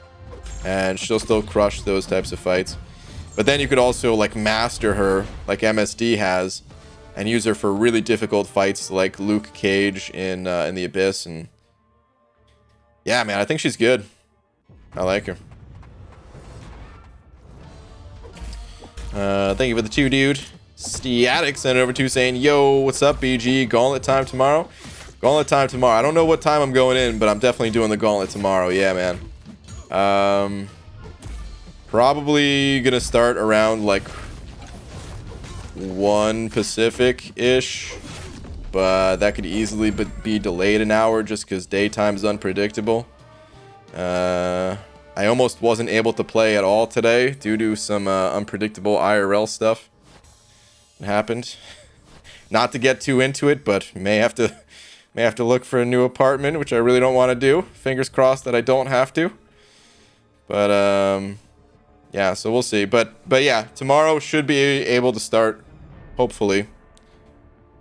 and she'll still crush those types of fights. But then you could also like master her like MSD has, and use her for really difficult fights like Luke Cage in the Abyss. And yeah, man, I think she's good. I like her. Thank you for the 2, dude. Static sent it over to saying, yo, what's up, BG? Gauntlet time tomorrow? Gauntlet time tomorrow. I don't know what time I'm going in, but I'm definitely doing the gauntlet tomorrow. Yeah, man. Probably gonna start around like 1 Pacific-ish, but that could easily be delayed an hour just because daytime is unpredictable. I almost wasn't able to play at all today due to some unpredictable IRL stuff. It happened. Not to get too into it, but may have to look for a new apartment, which I really don't want to do. Fingers crossed that I don't have to. But yeah, so we'll see. But yeah, tomorrow should be able to start, hopefully,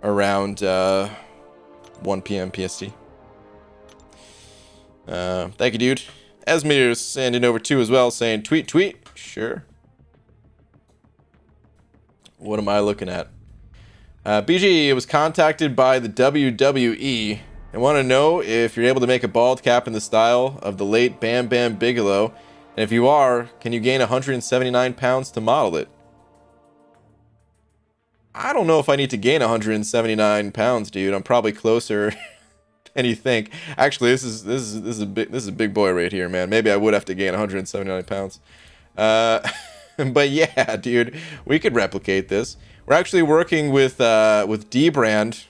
around 1 p.m. PST. Thank you, dude. Esmir is sending over 2 as well, saying tweet. Sure. What am I looking at? BG was contacted by the WWE and want to know if you're able to make a bald cap in the style of the late Bam Bam Bigelow. And if you are, can you gain 179 pounds to model it? I don't know if I need to gain 179 pounds, dude. I'm probably closer than you think. Actually, this is a big boy right here, man. Maybe I would have to gain 179 pounds. But yeah, dude, we could replicate this. We're actually working with D-Brand,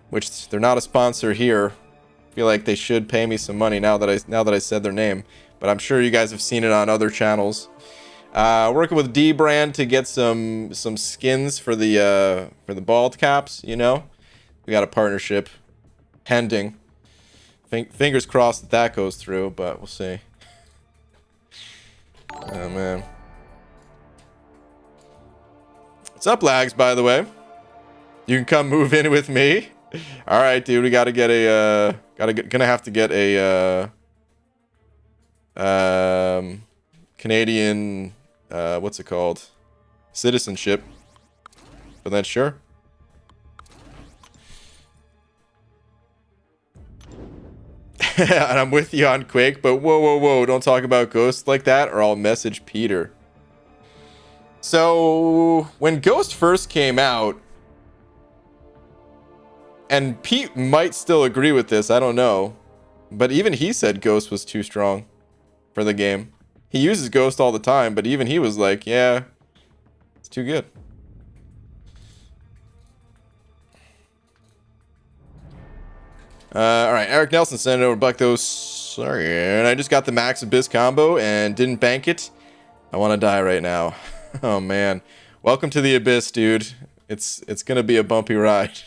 which they're not a sponsor here. I feel like they should pay me some money now that I said their name, but I'm sure you guys have seen it on other channels. Working with D-Brand to get some skins for the bald caps. You know, we got a partnership pending. Fingers crossed that goes through, but we'll see. Oh man. What's up, Lags, by the way? You can come move in with me. All right, dude, we gotta get a gonna have to get a Canadian what's it called? Citizenship. But then sure. And I'm with you on Quake, but whoa, don't talk about Ghost like that or I'll message Peter. So, when Ghost first came out, and Pete might still agree with this, I don't know, but even he said Ghost was too strong for the game. He uses Ghost all the time, but even he was like, yeah, it's too good. Alright, Eric Nelson sent it over Buck those. Sorry, and I just got the Max Abyss combo and didn't bank it. I want to die right now. Oh man. Welcome to the Abyss, dude. It's gonna be a bumpy ride.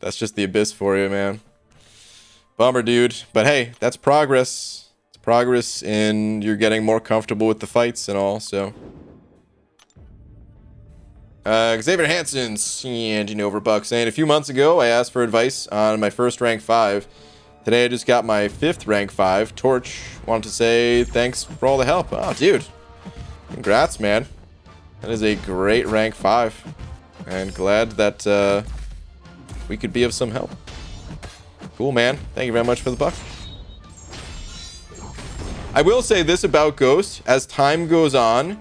That's just the Abyss for you, man. Bummer, dude. But hey, that's progress. It's progress in you're getting more comfortable with the fights and all, so. Xavier Hansen, and over Buck saying, a few months ago, I asked for advice on my first rank 5. Today, I just got my 5th rank 5. Torch wanted to say thanks for all the help. Oh, dude. Congrats, man. That is a great rank 5. And glad that we could be of some help. Cool, man. Thank you very much for the buck. I will say this about Ghost. As time goes on,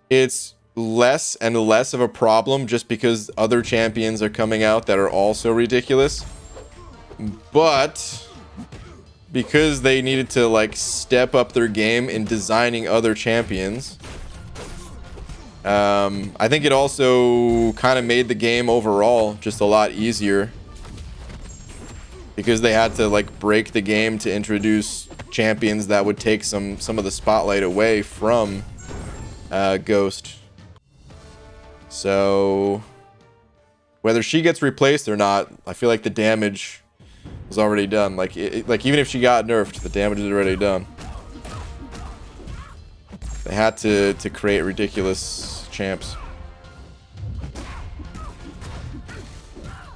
it's less and less of a problem just because other champions are coming out that are also ridiculous. But because they needed to like step up their game in designing other champions, I think it also kind of made the game overall just a lot easier because they had to like break the game to introduce champions that would take some of the spotlight away from Ghost. So whether she gets replaced or not, I feel like the damage was already done. Like even if she got nerfed, the damage is already done. They had to create ridiculous champs.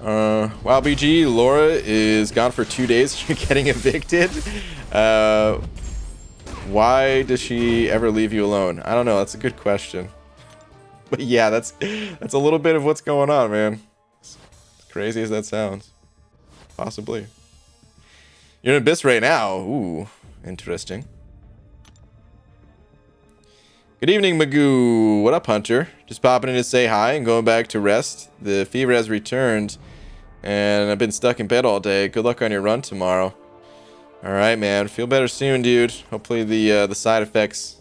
Wow, BG, Laura is gone for 2 days. She's getting evicted. Why does she ever leave you alone? I don't know. That's a good question. But yeah, that's a little bit of what's going on, man. As crazy as that sounds. Possibly. You're in Abyss right now. Ooh, interesting. Good evening, Magoo. What up, Hunter? Just popping in to say hi and going back to rest. The fever has returned, and I've been stuck in bed all day. Good luck on your run tomorrow. All right, man. Feel better soon, dude. Hopefully the side effects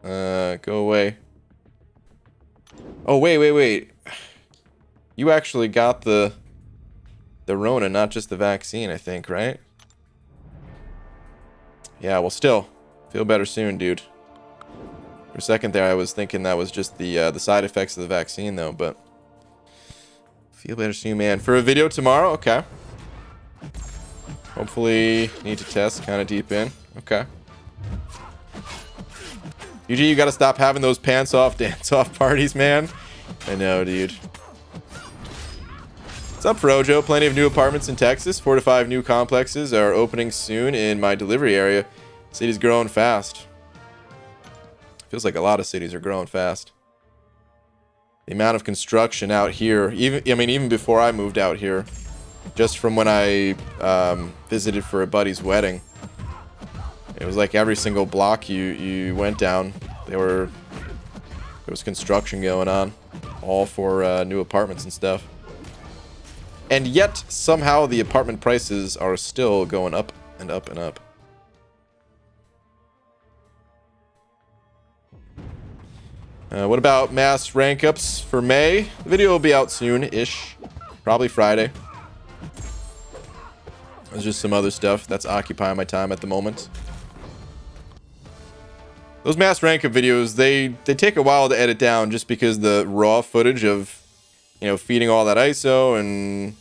go away. Oh, wait. You actually got the Ronan, not just the vaccine, I think, right? Yeah, well, still, feel better soon, dude. For a second there, I was thinking that was just the side effects of the vaccine, though, but Feel better soon, man. For a video tomorrow? Okay. Hopefully, need to test kind of deep in. Okay. UG, you gotta stop having those pants off, dance off parties, man. I know, dude. What's up, Frojo? Plenty of new apartments in Texas. 4 to 5 new complexes are opening soon in my delivery area. City's growing fast. Feels like a lot of cities are growing fast. The amount of construction out here, even before I moved out here, just from when I visited for a buddy's wedding, it was like every single block you went down, there was construction going on, all for new apartments and stuff. And yet somehow the apartment prices are still going up and up and up. What about mass rank ups for May? The video will be out soon-ish. Probably Friday. There's just some other stuff that's occupying my time at the moment. Those mass rank up videos, they take a while to edit down just because the raw footage of, feeding all that ISO and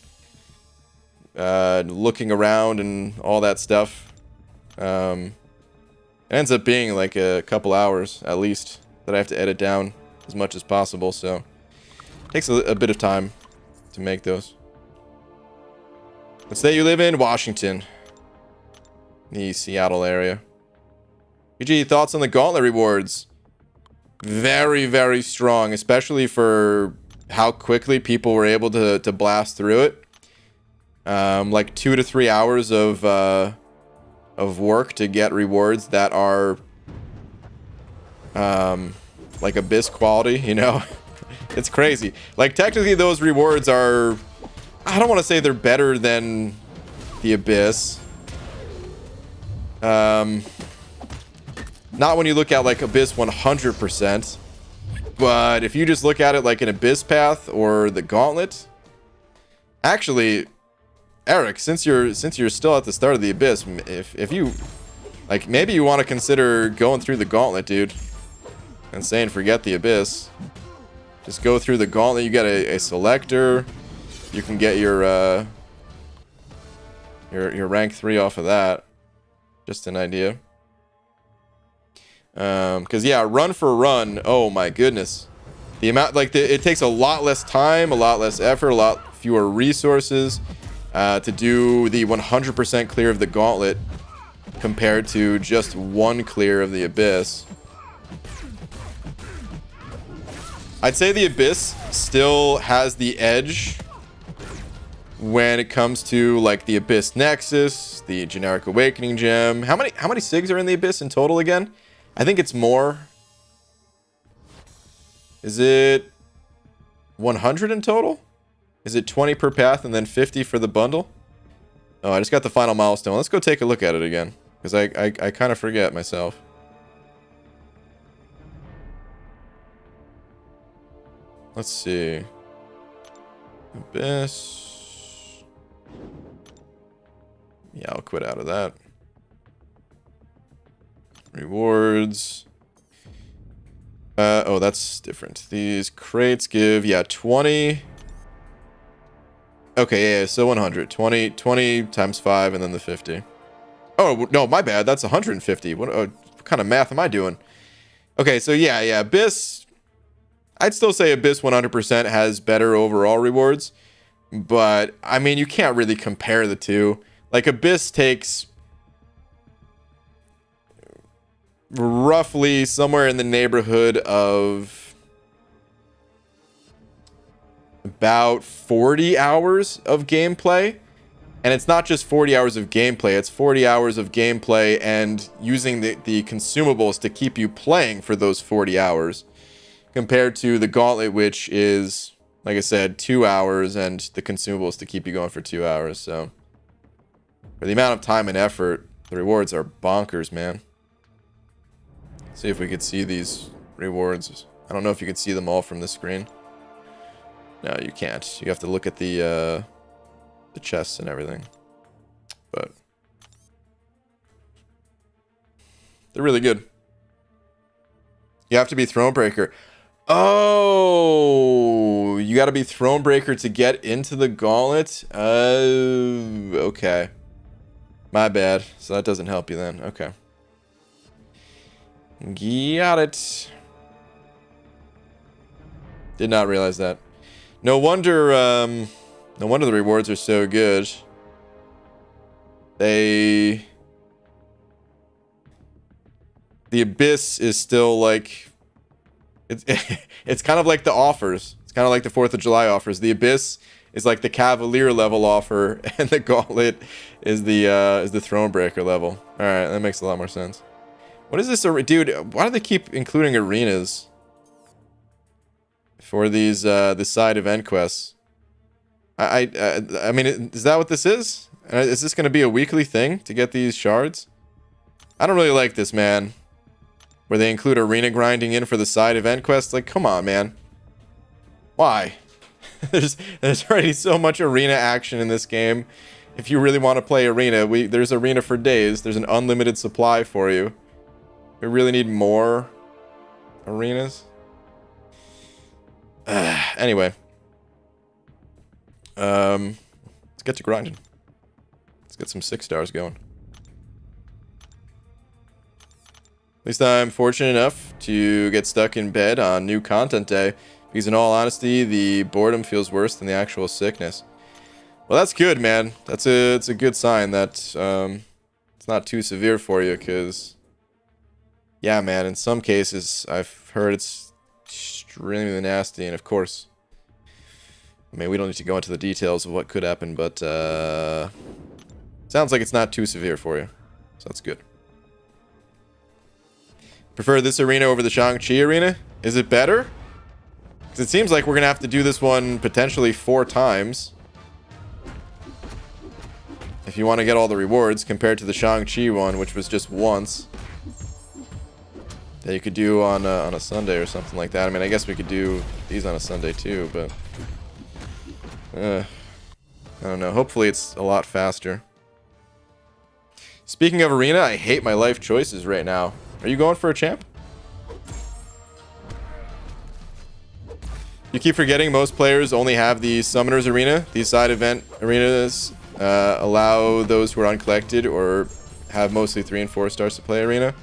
looking around and all that stuff. It ends up being like a couple hours at least that I have to edit down as much as possible, so it takes a bit of time to make those. What state you live in? Washington. The Seattle area. UG, thoughts on the Gauntlet rewards? Very, very strong, especially for how quickly people were able to blast through it. Like 2 to 3 hours of work to get rewards that are like Abyss quality, It's crazy. Like, technically those rewards are, I don't want to say they're better than the Abyss. Not when you look at like Abyss 100%, but if you just look at it like an Abyss path or the Gauntlet. Actually, Eric, since you're still at the start of the Abyss, if you like, maybe you want to consider going through the Gauntlet, dude, and saying forget the Abyss. Just go through the Gauntlet. You get a selector. You can get your rank 3 off of that. Just an idea. Because yeah, run for run. Oh my goodness, the amount, like, it takes a lot less time, a lot less effort, a lot fewer resources to do the 100% clear of the Gauntlet compared to just 1 clear of the Abyss. I'd say the Abyss still has the edge when it comes to like the Abyss Nexus, the generic Awakening Gem. How many SIGs are in the Abyss in total again? I think it's more. Is it 100 in total? Is it 20 per path and then 50 for the bundle? Oh, I just got the final milestone. Let's go take a look at it again, because I kind of forget myself. Let's see. Abyss. Yeah, I'll quit out of that. Rewards. Oh, that's different. These crates give, yeah, 20. Okay, yeah, so 100. 20 times 5 and then the 50. Oh, no, my bad. That's 150. What kind of math am I doing? Okay, so yeah, Abyss. I'd still say Abyss 100% has better overall rewards. But, I mean, you can't really compare the two. Like, Abyss takes roughly somewhere in the neighborhood of about 40 hours of gameplay. And it's not just 40 hours of gameplay, it's 40 hours of gameplay and using the consumables to keep you playing for those 40 hours. Compared to the Gauntlet, which is, like I said, 2 hours and the consumables to keep you going for 2 hours. So, for the amount of time and effort, the rewards are bonkers, man. See if we could see these rewards. I don't know if you could see them all from this screen. No, you can't. You have to look at the chests and everything. But they're really good. You have to be Thronebreaker. Oh, you got to be Thronebreaker to get into the gauntlet? Okay. My bad. So that doesn't help you then. Okay. Got it. Did not realize that. No wonder the rewards are so good. The Abyss is still like... It's kind of like the offers. It's kind of like the 4th of July offers. The Abyss is like the Cavalier level offer, and the Gauntlet is the Thronebreaker level. All right, that makes a lot more sense. What is this, dude? Why do they keep including arenas for these the side event quests? I mean, is that what this is? Is this going to be a weekly thing to get these shards? I don't really like this, man. Where they include arena grinding in for the side event quests. Like, come on, man. Why? there's already so much arena action in this game. If you really want to play arena, there's arena for days. There's an unlimited supply for you. We really need more arenas. Anyway. Let's get to grinding. Let's get some 6 stars going. At least I'm fortunate enough to get stuck in bed on new content day, because in all honesty, the boredom feels worse than the actual sickness. Well, that's good, man. It's a good sign that it's not too severe for you, because, yeah, man, in some cases, I've heard it's extremely nasty, and of course, I mean, we don't need to go into the details of what could happen, but sounds like it's not too severe for you, so that's good. Prefer this arena over the Shang-Chi arena? Is it better? Because it seems like we're going to have to do this one potentially 4 times. If you want to get all the rewards, compared to the Shang-Chi one, which was just once. That you could do on a Sunday or something like that. I mean, I guess we could do these on a Sunday too, but... I don't know. Hopefully it's a lot faster. Speaking of arena, I hate my life choices right now. Are you going for a champ? You keep forgetting most players only have the Summoners Arena. These side event arenas allow those who are uncollected or have mostly 3 and 4 stars to play arena.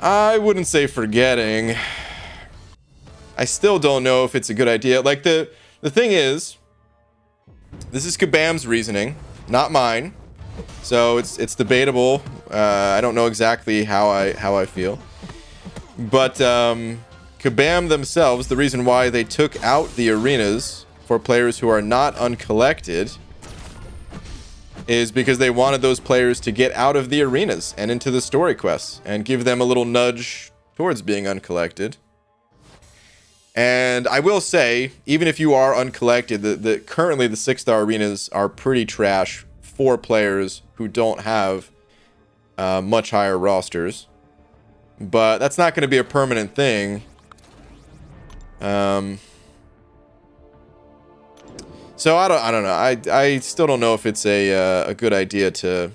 I wouldn't say forgetting. I still don't know if it's a good idea. Like, the thing is, this is Kabam's reasoning, not mine. So it's debatable. I don't know exactly how I feel. But Kabam themselves, the reason why they took out the arenas for players who are not uncollected is because they wanted those players to get out of the arenas and into the story quests and give them a little nudge towards being uncollected. And I will say, even if you are uncollected, currently the 6-star arenas are pretty trash for players who don't have much higher rosters. But that's not going to be a permanent thing. So I don't know. I still don't know if it's a good idea to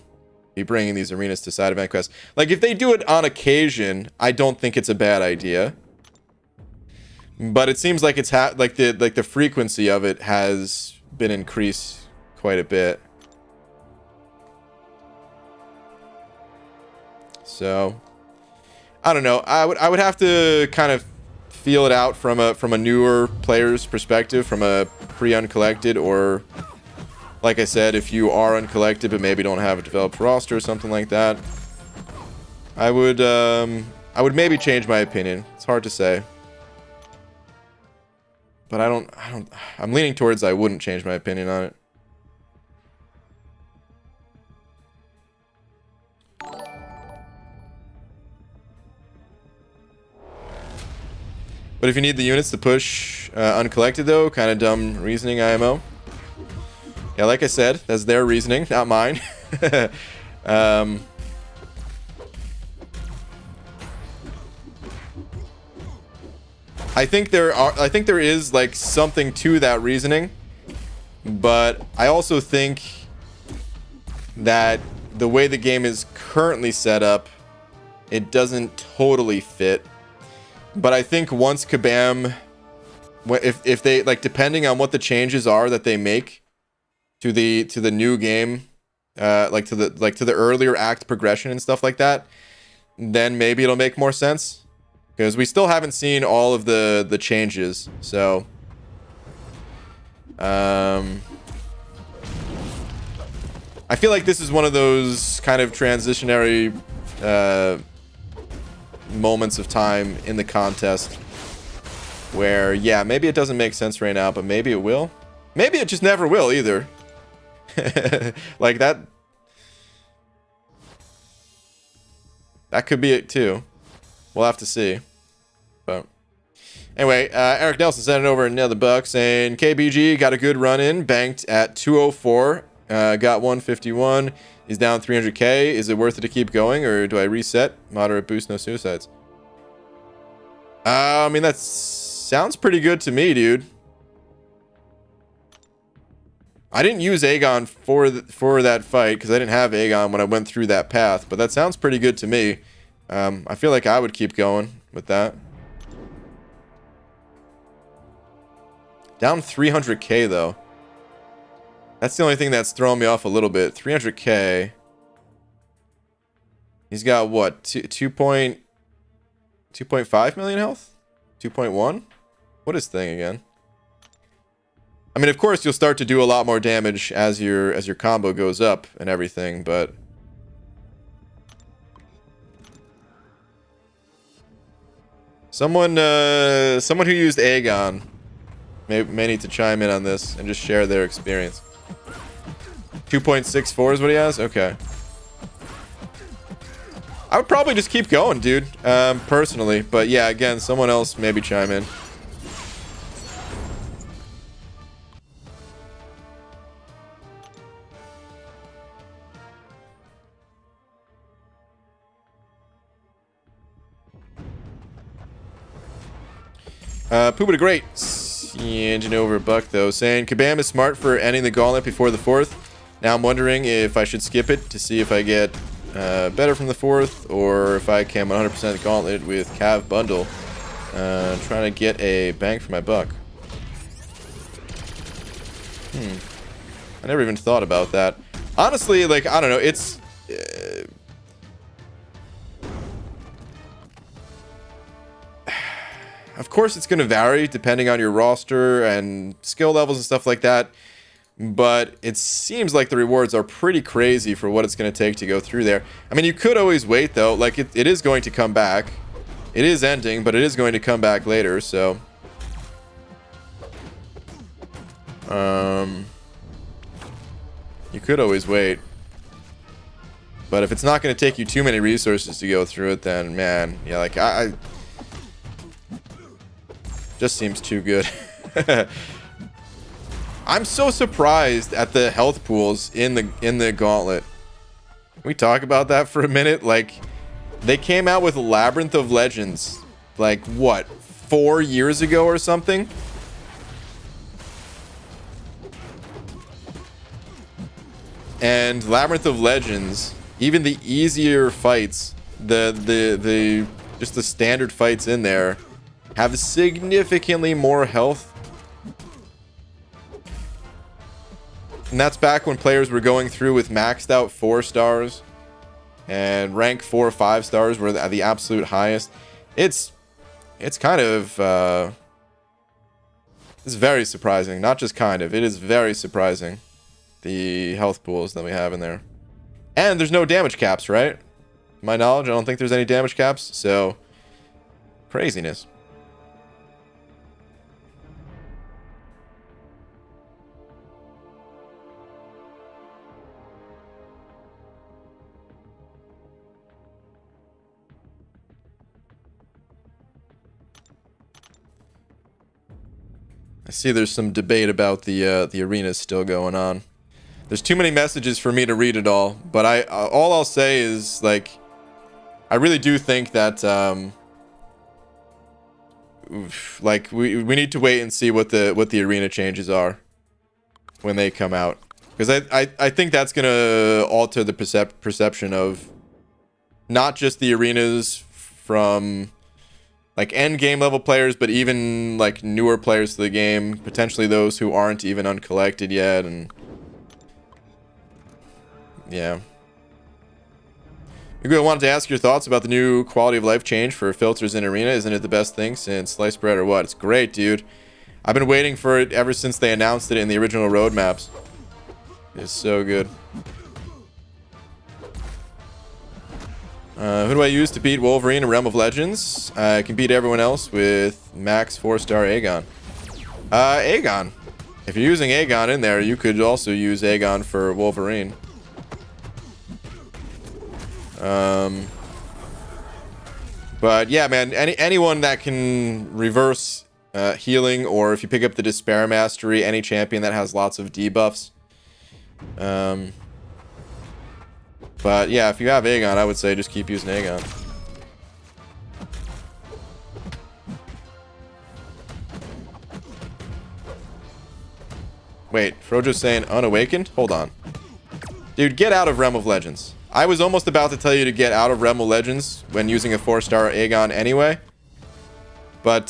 be bringing these arenas to side event quests. Like, if they do it on occasion, I don't think it's a bad idea. But it seems like it's the frequency of it has been increased quite a bit. So I don't know. I would have to kind of feel it out from a newer player's perspective, from a pre-uncollected, or like I said, if you are uncollected but maybe don't have a developed roster or something like that. I would maybe change my opinion. It's hard to say. But I'm leaning towards I wouldn't change my opinion on it. But if you need the units to push uncollected, though, kind of dumb reasoning, IMO. Yeah, like I said, that's their reasoning, not mine. I think there is like something to that reasoning, but I also think that the way the game is currently set up, it doesn't totally fit. But I think once Kabam, if they like, depending on what the changes are that they make to the new game, like to the earlier act progression and stuff like that, then maybe it'll make more sense. Because we still haven't seen all of the changes, so I feel like this is one of those kind of transitionary moments of time in the contest where, yeah, maybe it doesn't make sense right now, but maybe it will. Maybe it just never will either. Like that could be it too. We'll have to see. But anyway, Eric Nelson sent it over another buck saying KBG got a good run in, banked at 204, got 151. He's down 300k. Is it worth it to keep going, or do I reset? Moderate boost, no suicides. I mean, that sounds pretty good to me, dude. I didn't use Aegon for that fight because I didn't have Aegon when I went through that path, but that sounds pretty good to me. I feel like I would keep going with that. Down 300k though. That's the only thing that's throwing me off a little bit. 300k. He's got what? 2.5 million health? 2.1? What is thing again? I mean, of course, you'll start to do a lot more damage as your combo goes up and everything, but someone who used Aegon may need to chime in on this and just share their experience. 2.64 is what he has? Okay. I would probably just keep going, dude, personally. But yeah, again, someone else maybe chime in. Poopa the Great. Engine over a buck, though, saying Kabam is smart for ending the gauntlet before the 4th. Now I'm wondering if I should skip it to see if I get better from the 4th, or if I can 100% the gauntlet with Cav Bundle. Trying to get a bang for my buck. I never even thought about that. Honestly, like, I don't know, it's... of course, it's going to vary depending on your roster and skill levels and stuff like that. But it seems like the rewards are pretty crazy for what it's going to take to go through there. I mean, you could always wait, though. Like, it is going to come back. It is ending, but it is going to come back later, so... you could always wait. But if it's not going to take you too many resources to go through it, then, man, yeah, like, I just seems too good. I'm so surprised at the health pools in the gauntlet. Can we talk about that for a minute? Like, they came out with Labyrinth of Legends, like, what, 4 years ago or something? And Labyrinth of Legends, even the easier fights, just the standard fights in there, have significantly more health. And that's back when players were going through with maxed out 4 stars. And rank 4 or 5 stars were at the absolute highest. It's kind of... it's very surprising. Not just kind of. It is very surprising. The health pools that we have in there. And there's no damage caps, right? To my knowledge, I don't think there's any damage caps. So, craziness. I see there's some debate about the arenas still going on. There's too many messages for me to read it all, but all I'll say is, like, I really do think that like we need to wait and see what the arena changes are when they come out, because I think that's gonna alter the perception of not just the arenas from like end game level players, but even like newer players to the game, potentially those who aren't even uncollected yet, and yeah. I wanted to ask your thoughts about the new quality of life change for filters in Arena. Isn't it the best thing since sliced bread or what? It's great, dude. I've been waiting for it ever since they announced it in the original roadmaps. It's so good. Who do I use to beat Wolverine in Realm of Legends? I can beat everyone else with max 4-star Aegon. Aegon. If you're using Aegon in there, you could also use Aegon for Wolverine. But yeah, man, anyone that can reverse healing, or if you pick up the Despair Mastery, any champion that has lots of debuffs. But yeah, if you have Aegon, I would say just keep using Aegon. Wait, Frojo's saying unawakened? Hold on. Dude, get out of Realm of Legends. I was almost about to tell you to get out of Realm of Legends when using a 4-star Aegon anyway. But,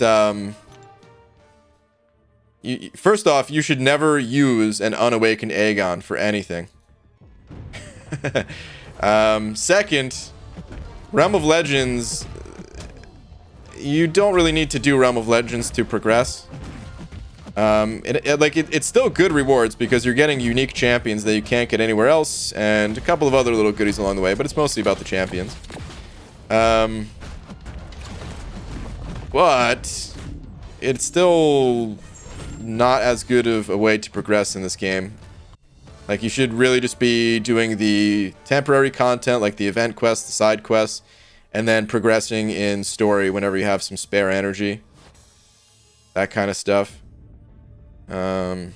first off, you should never use an unawakened Aegon for anything. Second, Realm of Legends, you don't really need to do Realm of Legends to progress. It's still good rewards because you're getting unique champions that you can't get anywhere else, and a couple of other little goodies along the way, but it's mostly about the champions. But it's still not as good of a way to progress in this game. Like, you should really just be doing the temporary content, like the event quests, the side quests, and then progressing in story whenever you have some spare energy. That kind of stuff. Unawakened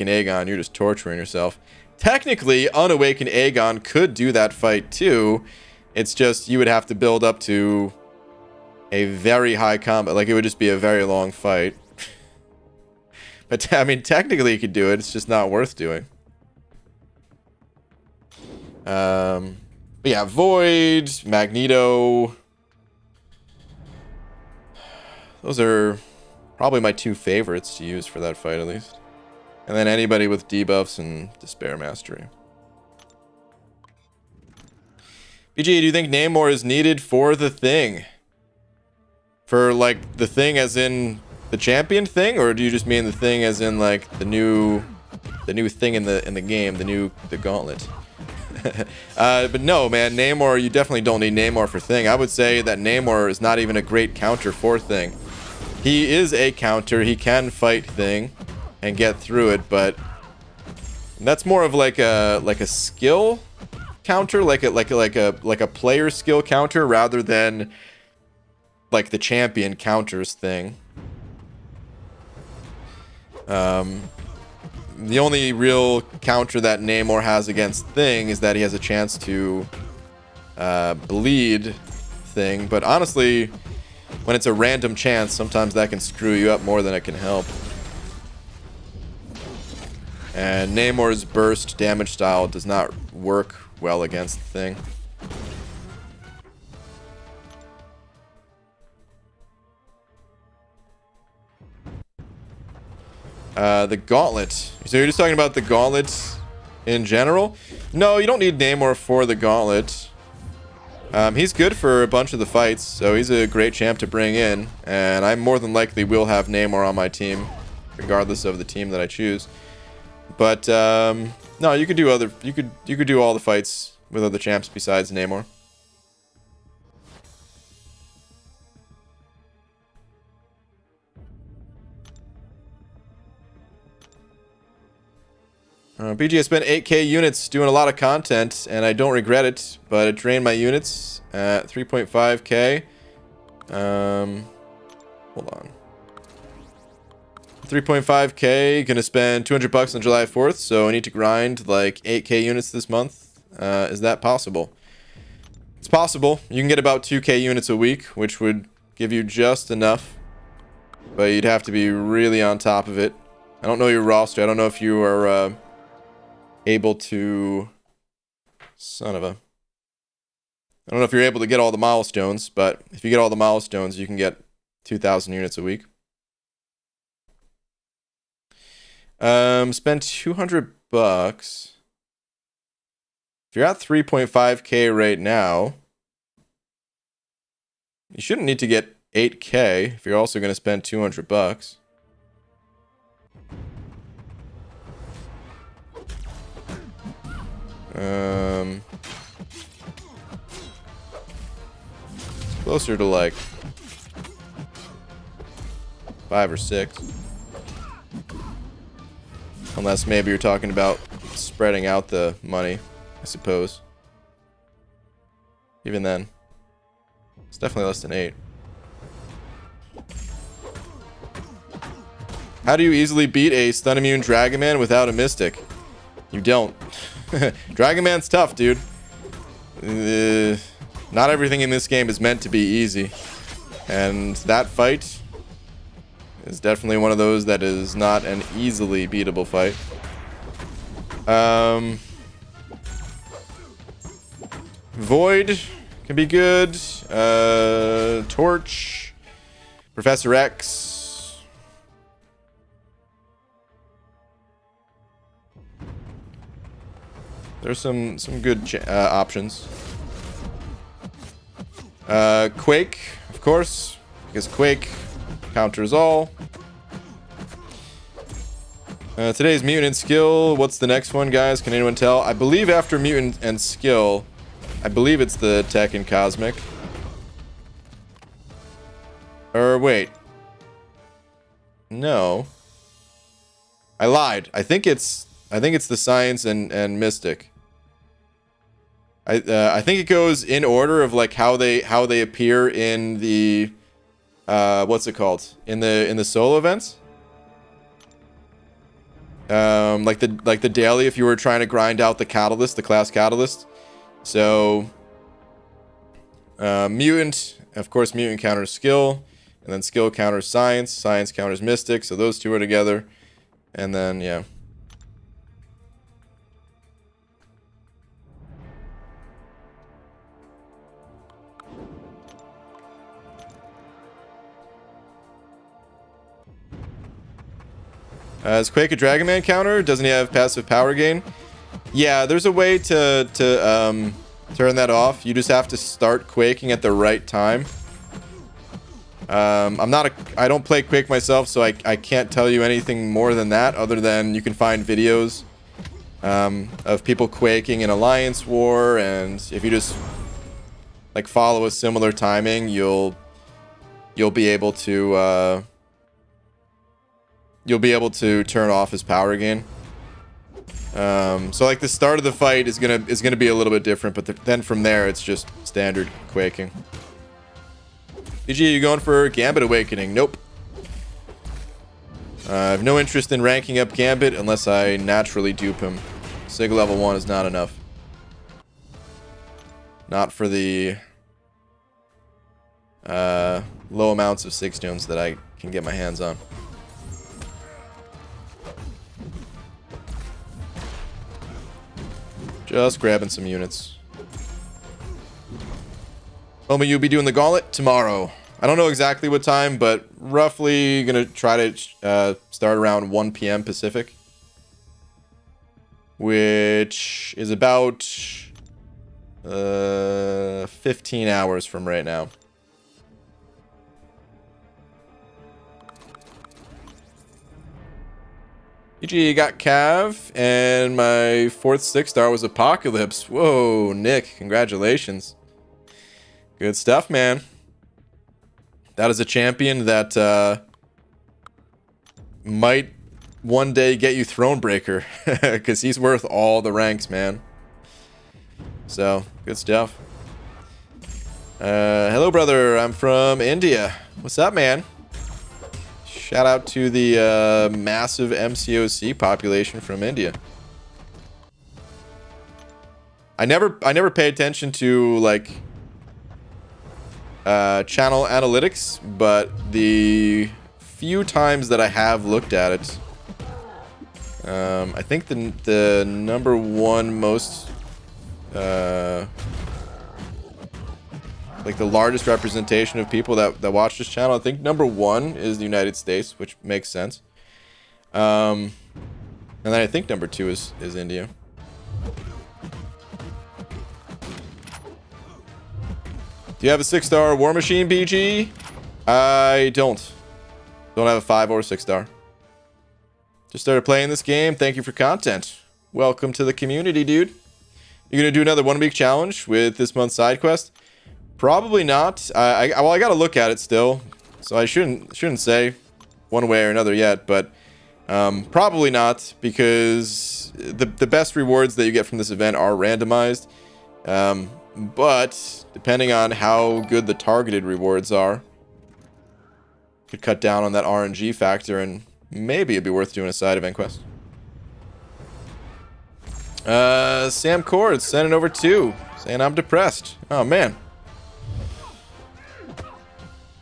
Aegon, you're just torturing yourself. Technically, Unawakened Aegon could do that fight too. It's just you would have to build up to a very high combat. Like, it would just be a very long fight. But, I mean, technically you could do it. It's just not worth doing. But yeah, Void, Magneto. Those are probably my two favorites to use for that fight, at least. And then anybody with debuffs and Despair Mastery. BG, do you think Namor is needed for the thing? For, like, the thing as in the champion thing, or do you just mean the thing as in, like, the new thing in the game, the gauntlet? But no, man, Namor, you definitely don't need Namor for thing. I would say that Namor is not even a great counter for thing. He is a counter. He can fight thing and get through it, but that's more of like a skill counter, like a player skill counter, rather than like the champion counters thing. The only real counter that Namor has against Thing is that he has a chance to bleed Thing, but honestly, when it's a random chance, sometimes that can screw you up more than it can help. And Namor's burst damage style does not work well against Thing. The gauntlet. So you're just talking about the gauntlet in general? No, you don't need Namor for the gauntlet. He's good for a bunch of the fights, so he's a great champ to bring in, and I more than likely will have Namor on my team, regardless of the team that I choose. But no, you could do other. You could do all the fights with other champs besides Namor. BG, I spent 8k units doing a lot of content, and I don't regret it, but it drained my units at 3.5k. Hold on. 3.5k, gonna spend 200 bucks on July 4th, so I need to grind like 8k units this month. Is that possible? It's possible. You can get about 2k units a week, which would give you just enough, but you'd have to be really on top of it. I don't know your roster. I don't know if you are able to... Son of a... I don't know if you're able to get all the milestones, but if you get all the milestones, you can get 2,000 units a week. Spend 200 bucks. If you're at 3.5k right now, you shouldn't need to get 8k if you're also going to spend 200 bucks. It's closer to like 5 or 6. Unless maybe you're talking about spreading out the money, I suppose. Even then, it's definitely less than 8. How do you easily beat a stun immune Dragon Man without a Mystic? You don't. Dragon Man's tough, dude. Not everything in this game is meant to be easy. And that fight is definitely one of those that is not an easily beatable fight. Void can be good. Torch. Professor X. There's some good options. Quake, of course, because Quake counters all. Today's mutant and skill. What's the next one, guys? Can anyone tell? I believe after mutant and skill, I believe it's the tech and cosmic. Or wait. No. I lied. I think it's the science and mystic. I think it goes in order of like how they appear in the what's it called? In the solo events. Like the daily if you were trying to grind out the catalyst, the class catalyst. So mutant, of course, mutant counters skill, and then skill counters science, science counters mystic, so those two are together. And then yeah. Is Quake a Dragon Man counter? Doesn't he have passive power gain? Yeah, there's a way to turn that off. You just have to start quaking at the right time. I don't play Quake myself, so I can't tell you anything more than that, other than you can find videos of people quaking in Alliance War, and if you just like follow a similar timing, you'll be able to turn off his power gain. So like the start of the fight is gonna be a little bit different, but then from there it's just standard quaking. DG, you going for Gambit Awakening? Nope. I have no interest in ranking up Gambit unless I naturally dupe him. Sig level 1 is not enough. Not for the low amounts of Sig stones that I can get my hands on. Just grabbing some units. Moment, you'll be doing the gauntlet tomorrow. I don't know exactly what time, but roughly gonna try to start around 1 p.m. Pacific, which is about 15 hours from right now. GG, got Cav, and my 4th 6-star was Apocalypse. Whoa, Nick, congratulations. Good stuff, man. That is a champion that might one day get you Thronebreaker, because he's worth all the ranks, man. So, good stuff. Hello, brother. I'm from India. What's up, man? Shout out to the massive MCOC population from India. I never pay attention to like channel analytics, but the few times that I have looked at it, I think the number one most like the largest representation of people that watch this channel. I think number 1 is the United States, which makes sense. And then I think number 2 is India. Do you have a 6-star War Machine, BG? I don't. Don't have a 5 or 6-star. Just started playing this game. Thank you for content. Welcome to the community, dude. You're gonna do another 1-week challenge with this month's side quest? Probably not. Well, I gotta look at it still, so I shouldn't say one way or another yet. But probably not, because the best rewards that you get from this event are randomized. But depending on how good the targeted rewards are, could cut down on that RNG factor, and maybe it'd be worth doing a side event quest. Sam Cord sending over 2, saying I'm depressed. Oh man,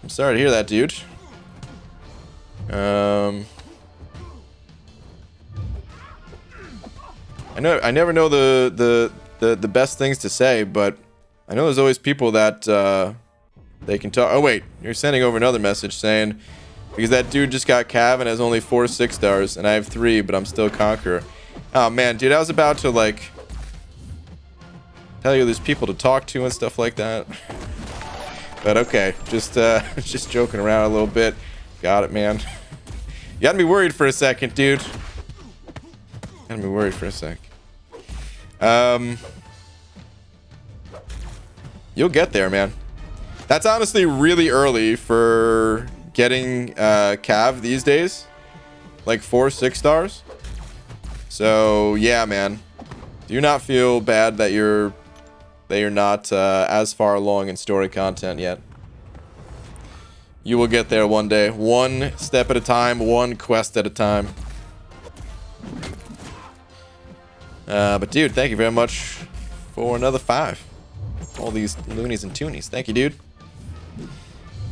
I'm sorry to hear that, dude. I never know the best things to say, but I know there's always people that they can talk. Oh wait, you're sending over another message saying, because that dude just got Cav and has only 4 6-stars, and I have 3, but I'm still Conqueror. Oh man, dude, I was about to like tell you there's people to talk to and stuff like that. But okay, just joking around a little bit. Got it, man. You got me worried for a second, dude. Got me worried for a sec. You'll get there, man. That's honestly really early for getting Cav these days. Like 4 6-stars. So yeah, man. Do not feel bad that you're not as far along in story content yet. You will get there one day. One step at a time, one quest at a time. But dude, thank you very much for another 5. All these loonies and toonies. Thank you, dude.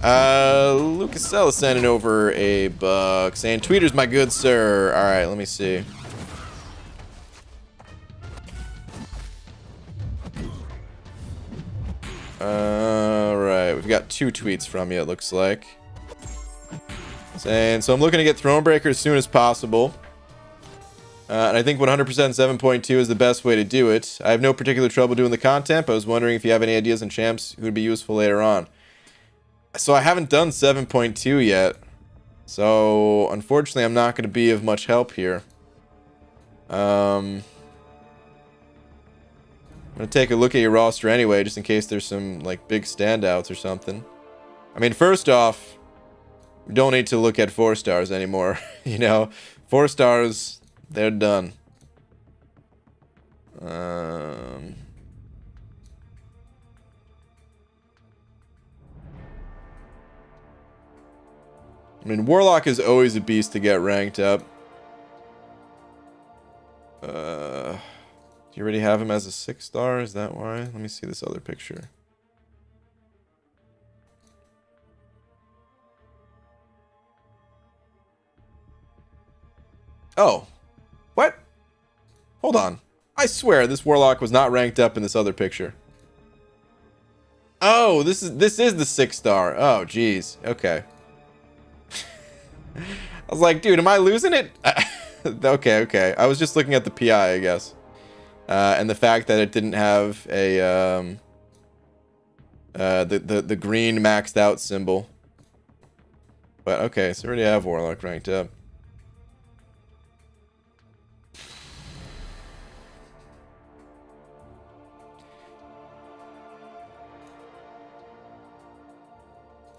Lucasella sending over a buck, saying, "Tweeters, my good sir." All right, let me see. All right, we've got 2 tweets from you, it looks like. Saying, "So I'm looking to get Thronebreaker as soon as possible. And I think 100% 7.2 is the best way to do it. I have no particular trouble doing the content, but I was wondering if you have any ideas on champs who would be useful later on." So I haven't done 7.2 yet. So unfortunately, I'm not going to be of much help here. I'm going to take a look at your roster anyway, just in case there's some like big standouts or something. I mean, first off, we don't need to look at 4-stars anymore. You know, 4-stars... they're done. I mean, Warlock is always a beast to get ranked up. Do you already have him as a 6-star? Is that why? Let me see this other picture. Oh. What? Hold on. I swear this Warlock was not ranked up in this other picture. Oh, this is the 6-star. Oh, geez. Okay. I was like, dude, am I losing it? Okay. I was just looking at the PI, I guess. And the fact that it didn't have a the green maxed out symbol. But okay, so we already have Warlock ranked up.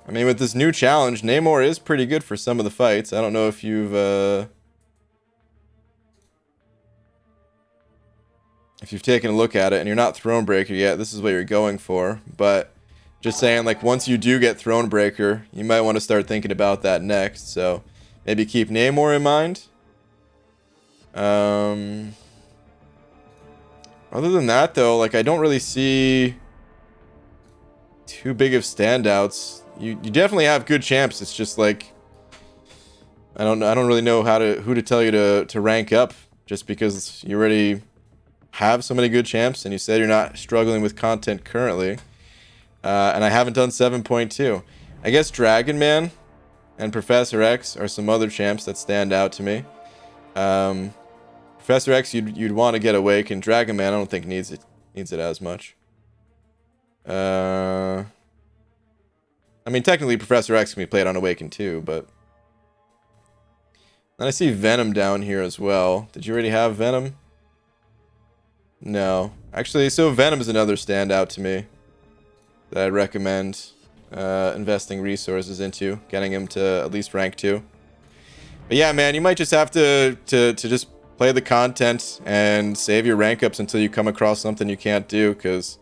I mean, with this new challenge, Namor is pretty good for some of the fights. I don't know if you've taken a look at it, and you're not Thronebreaker yet, this is what you're going for. But just saying, like, once you do get Thronebreaker, you might want to start thinking about that next. So maybe keep Namor in mind. Other than that, though, like, I don't really see too big of standouts. You definitely have good champs. It's just like I don't really know who to tell you to rank up, just because you already have so many good champs and you said you're not struggling with content currently. And I haven't done 7.2. I guess Dragon Man and Professor X are some other champs that stand out to me. Professor X, you'd want to get Awakened. Dragon Man, I don't think needs it as much. I mean, technically, Professor X can be played on Awakened too, but... Then I see Venom down here as well. Did you already have Venom? No. Actually, so Venom is another standout to me that I'd recommend investing resources into, getting him to at least rank 2. But yeah, man, you might just have to just play the content and save your rank ups until you come across something you can't do, because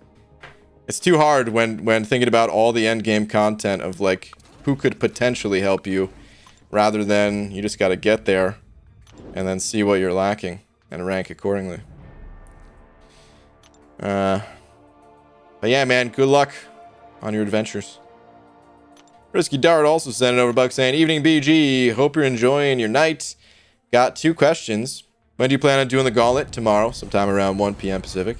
it's too hard when thinking about all the end game content of like who could potentially help you, rather than you just got to get there and then see what you're lacking and rank accordingly. But yeah, man, good luck on your adventures. Risky Dart also sent it over buck saying, "Evening BG, hope you're enjoying your night. Got 2 questions. When do you plan on doing the gauntlet? Tomorrow, sometime around 1 p.m. Pacific.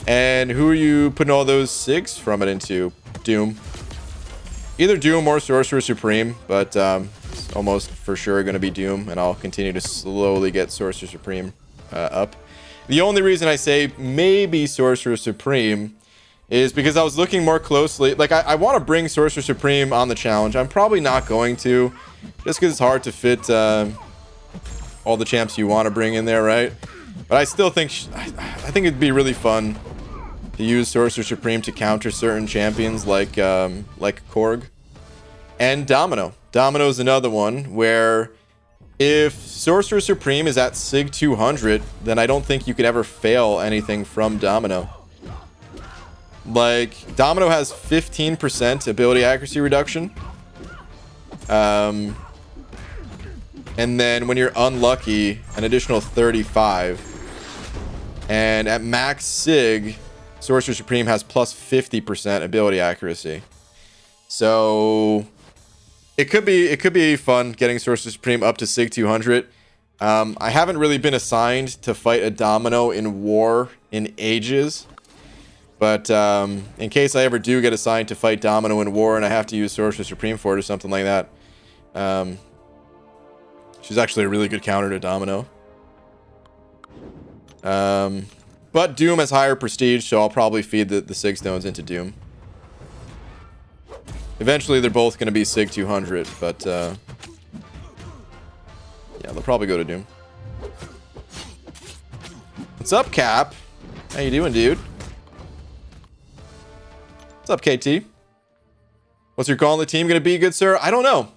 And who are you putting all those SIGs from it into? Doom. Either Doom or Sorcerer Supreme, but it's almost for sure going to be Doom, and I'll continue to slowly get Sorcerer Supreme up. The only reason I say maybe Sorcerer Supreme is because I was looking more closely. Like, I want to bring Sorcerer Supreme on the challenge. I'm probably not going to, just because it's hard to fit all the champs you want to bring in there, right? But I still think, I think it'd be really fun to use Sorcerer Supreme to counter certain champions like Korg. And Domino. Domino is another one where if Sorcerer Supreme is at Sig 200, then I don't think you could ever fail anything from Domino. Like, Domino has 15% ability accuracy reduction. And then when you're unlucky, an additional 35. And at max Sig, Sorcerer Supreme has plus 50% ability accuracy. So it could be fun getting Sorcerer Supreme up to Sig 200. I haven't really been assigned to fight a Domino in War in ages. But in case I ever do get assigned to fight Domino in War and I have to use Sorcerer Supreme for it or something like that, she's actually a really good counter to Domino. But Doom has higher prestige, so I'll probably feed the Sig Stones into Doom. Eventually, they're both going to be Sig 200, but yeah, they'll probably go to Doom. What's up, Cap? How you doing, dude? What's up, KT? What's your gauntlet team going to be, good sir? I don't know.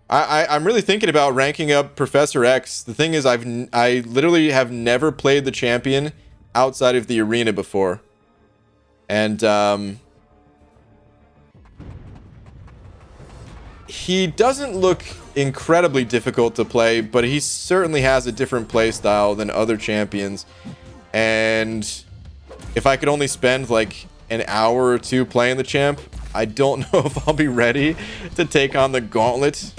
I'm really thinking about ranking up Professor X. The thing is, I literally have never played the champion outside of the arena before. And he doesn't look incredibly difficult to play, but he certainly has a different play style than other champions. And if I could only spend like an hour or 2 playing the champ, I don't know if I'll be ready to take on the gauntlet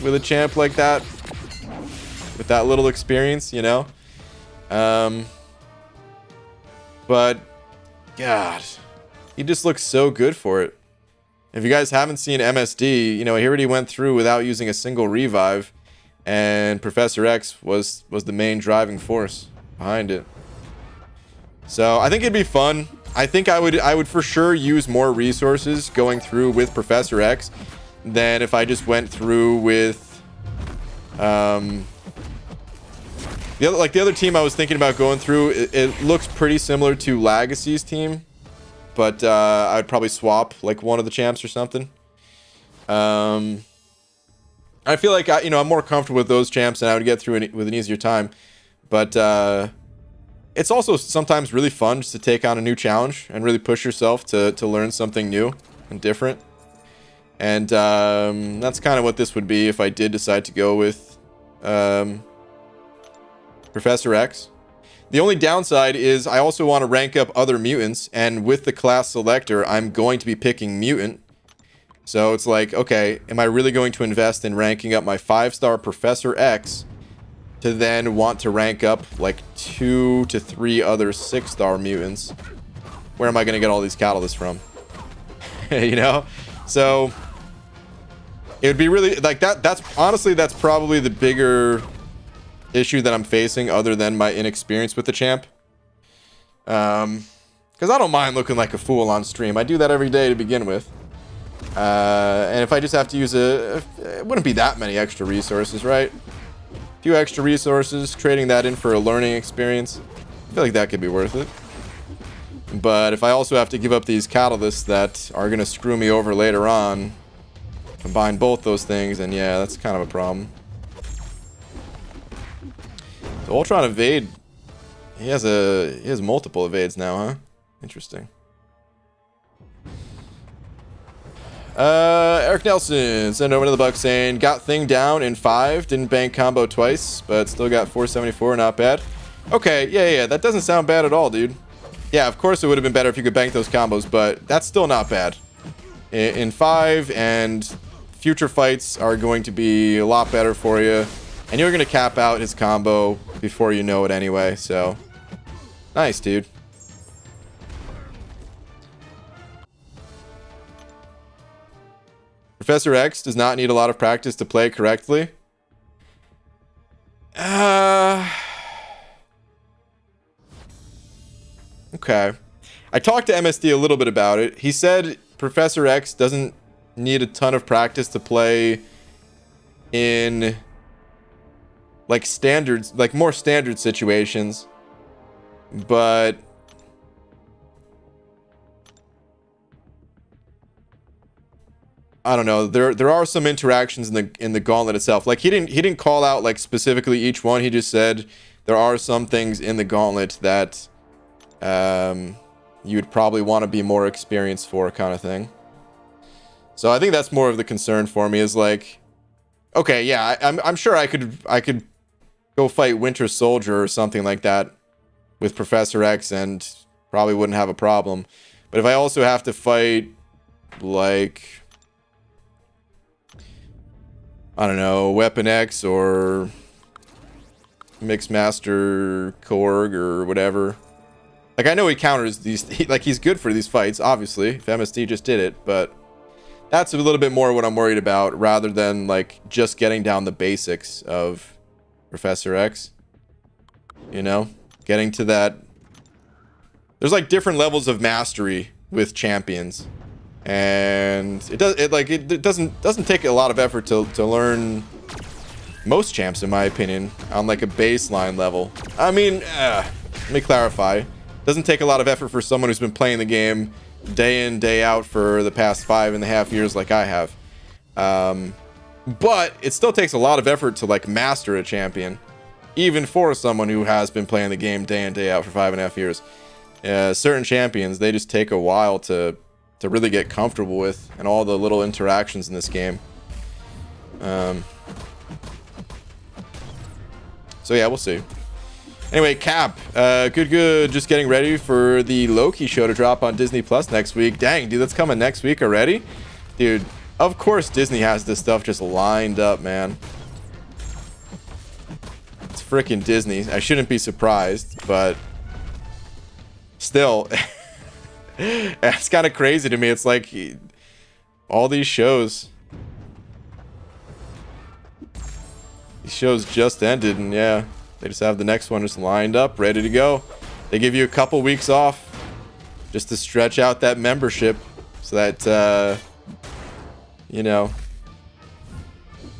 with a champ like that, with that little experience, you know. But God, he just looks so good for it. If you guys haven't seen MSD, you know, he already went through without using a single revive, and Professor X was the main driving force behind it. So I think it'd be fun. I think I would for sure use more resources going through with Professor X than if I just went through with the other team I was thinking about going through. It looks pretty similar to Legacy's team, but I'd probably swap like one of the champs or something. I feel like I'm more comfortable with those champs and I would get through with an easier time. But it's also sometimes really fun just to take on a new challenge and really push yourself to learn something new and different. And that's kind of what this would be if I did decide to go with Professor X. The only downside is I also want to rank up other mutants, and with the class selector, I'm going to be picking mutant. So it's like, okay, am I really going to invest in ranking up my 5-star Professor X to then want to rank up like 2 to 3 other 6-star mutants? Where am I going to get all these catalysts from? You know? So it would be really like that's honestly that's probably the bigger issue that I'm facing, other than my inexperience with the champ. Because I don't mind looking like a fool on stream. I do that every day to begin with. And if I just have to use it wouldn't be that many extra resources, right? A few extra resources, trading that in for a learning experience, I feel like that could be worth it. But if I also have to give up these catalysts that are going to screw me over later on, combine both those things, and yeah, that's kind of a problem. So Ultron evade, he has multiple evades now, huh? Interesting. Eric Nelson sent over to the Buck saying, got thing down in 5, didn't bank combo twice, but still got 474, not bad. Okay, yeah, that doesn't sound bad at all, dude. Yeah, of course it would have been better if you could bank those combos, but that's still not bad. In 5, and future fights are going to be a lot better for you, and you're going to cap out his combo before you know it anyway, so nice, dude. Professor X does not need a lot of practice to play correctly. Okay. I talked to MSD a little bit about it. He said Professor X doesn't need a ton of practice to play in like standards, like more standard situations. But I don't know. There are some interactions in the gauntlet itself. Like he didn't call out like specifically each one. He just said there are some things in the gauntlet that you would probably want to be more experienced for, kind of thing. So I think that's more of the concern for me, is like, okay, yeah, I'm sure I could go fight Winter Soldier or something like that with Professor X and probably wouldn't have a problem. But if I also have to fight like, I don't know, Weapon X or Mixmaster Korg or whatever. Like, I know he counters these, like, he's good for these fights, obviously, if MSD just did it, but that's a little bit more what I'm worried about, rather than, like, just getting down the basics of Professor X. You know? Getting to that. There's, like, different levels of mastery with champions. And it doesn't take a lot of effort to learn most champs, in my opinion, on like a baseline level. I mean, let me clarify. Doesn't take a lot of effort for someone who's been playing the game day in, day out for the past 5.5 years like I have. But it still takes a lot of effort to like master a champion, even for someone who has been playing the game day in, day out for 5.5 years. Certain champions, they just take a while to really get comfortable with, and all the little interactions in this game. So yeah, we'll see. Anyway, Cap, good. Just getting ready for the Loki show to drop on Disney Plus next week. Dang, dude, that's coming next week already? Dude, of course Disney has this stuff just lined up, man. It's freaking Disney. I shouldn't be surprised, but still, it's kind of crazy to me. It's like all these shows just ended, and yeah, they just have the next one just lined up, ready to go. They give you a couple weeks off just to stretch out that membership, so that you know,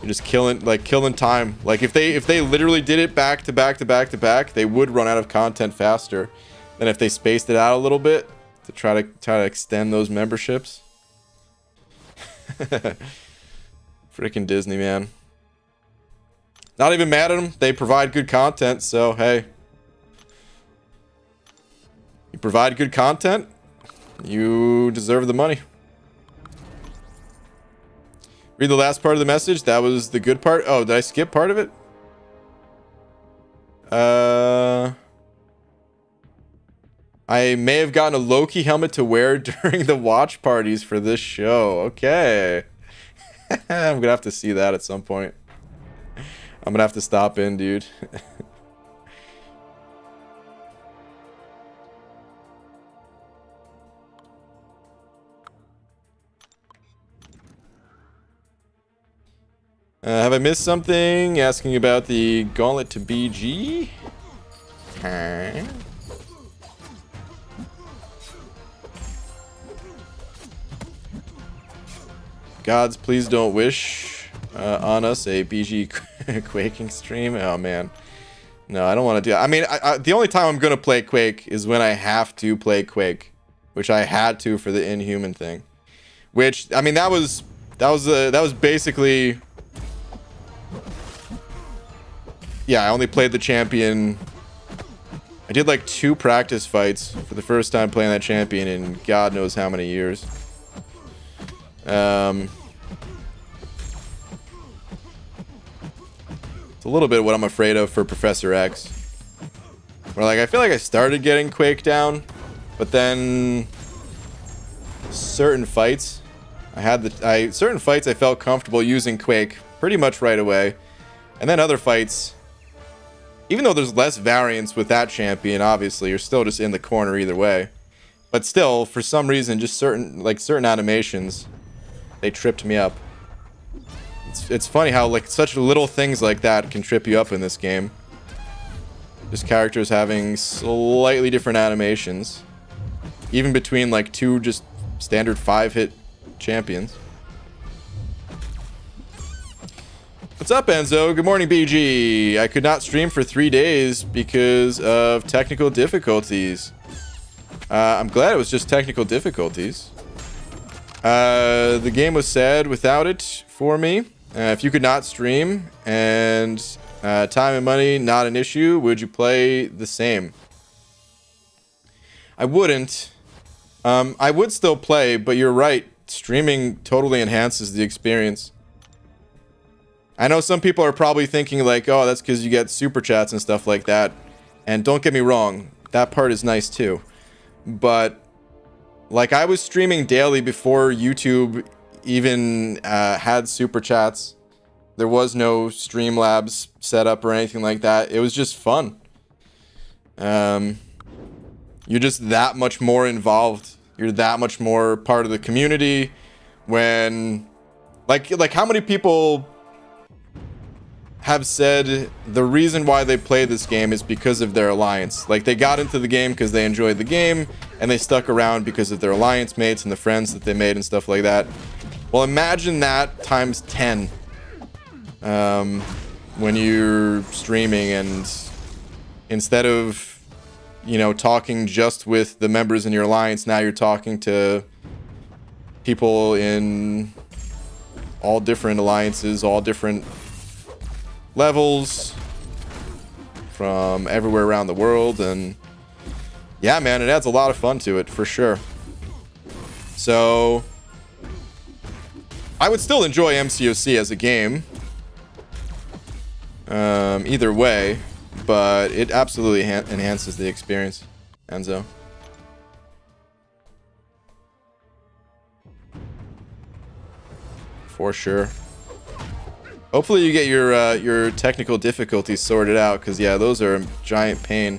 you're just killing time. Like if they literally did it back to back to back to back, they would run out of content faster than if they spaced it out a little bit to try to extend those memberships. Freaking Disney, man. Not even mad at them. They provide good content, so hey. You provide good content, you deserve the money. Read the last part of the message. That was the good part. Oh, did I skip part of it? I may have gotten a Loki helmet to wear during the watch parties for this show. Okay. I'm gonna have to see that at some point. I'm gonna have to stop in, dude. Have I missed something? Asking about the gauntlet to BG? Huh? Gods, please don't wish on us a BG Quaking stream. Oh, man. No, I don't want to do that. I mean, the only time I'm going to play Quake is when I have to play Quake, which I had to for the Inhuman thing. Which, I mean, that was basically... Yeah, I only played the champion. I did like 2 practice fights for the first time playing that champion in God knows how many years. It's a little bit what I'm afraid of for Professor X. Where like I feel like I started getting Quake down, but then certain fights I felt comfortable using Quake pretty much right away. And then other fights, even though there's less variance with that champion, obviously, you're still just in the corner either way. But still, for some reason, just certain animations, they tripped me up. It's funny how like such little things like that can trip you up in this game. Just characters having slightly different animations, even between like 2 just standard 5-hit champions. What's up, Enzo? Good morning, BG. I could not stream for 3 days because of technical difficulties. I'm glad it was just technical difficulties. The game was sad without it for me. If you could not stream and time and money not an issue, would you play the same? I wouldn't. I would still play, but you're right. Streaming totally enhances the experience. I know some people are probably thinking like, oh, that's because you get super chats and stuff like that. And don't get me wrong, that part is nice too. But like I was streaming daily before YouTube even had super chats. There was no Streamlabs set up or anything like that. It was just fun. You're just that much more involved. You're that much more part of the community. When like how many people have said the reason why they play this game is because of their alliance. Like they got into the game because they enjoyed the game and they stuck around because of their alliance mates and the friends that they made and stuff like that. Well, imagine that times 10 when you're streaming, and instead of, you know, talking just with the members in your alliance, now you're talking to people in all different alliances, all different levels from everywhere around the world. And yeah, man, it adds a lot of fun to it for sure. So I would still enjoy MCOC as a game either way, but it absolutely enhances the experience. Enzo, for sure. Hopefully you get your technical difficulties sorted out, because yeah, those are a giant pain.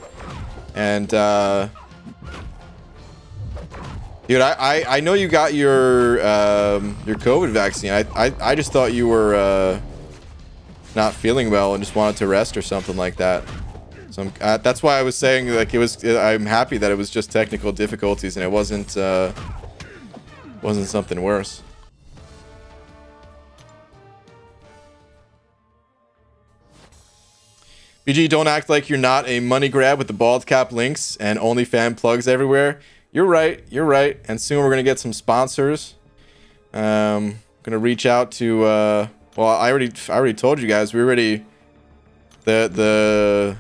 And dude, I know you got your COVID vaccine. I just thought you were not feeling well and just wanted to rest or something like that. So that's why I was saying like it was. I'm happy that it was just technical difficulties and it wasn't something worse. BG, don't act like you're not a money grab with the bald cap links and OnlyFans plugs everywhere. You're right. You're right. And soon we're gonna get some sponsors. Gonna reach out to. Well, I already told you guys. We already the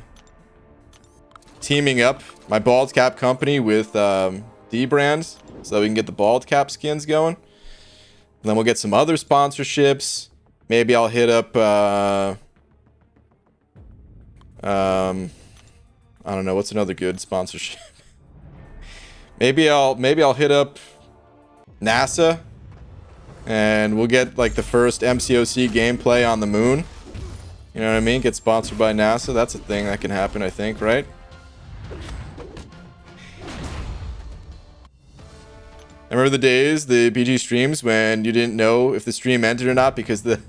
teaming up my bald cap company with D brands so that we can get the bald cap skins going. And then we'll get some other sponsorships. Maybe I'll hit up. I don't know, what's another good sponsorship? maybe I'll hit up NASA and we'll get like the first MCOC gameplay on the moon. You know what I mean? Get sponsored by NASA. That's a thing that can happen, I think, right? I remember the days, the BG streams, when you didn't know if the stream ended or not because the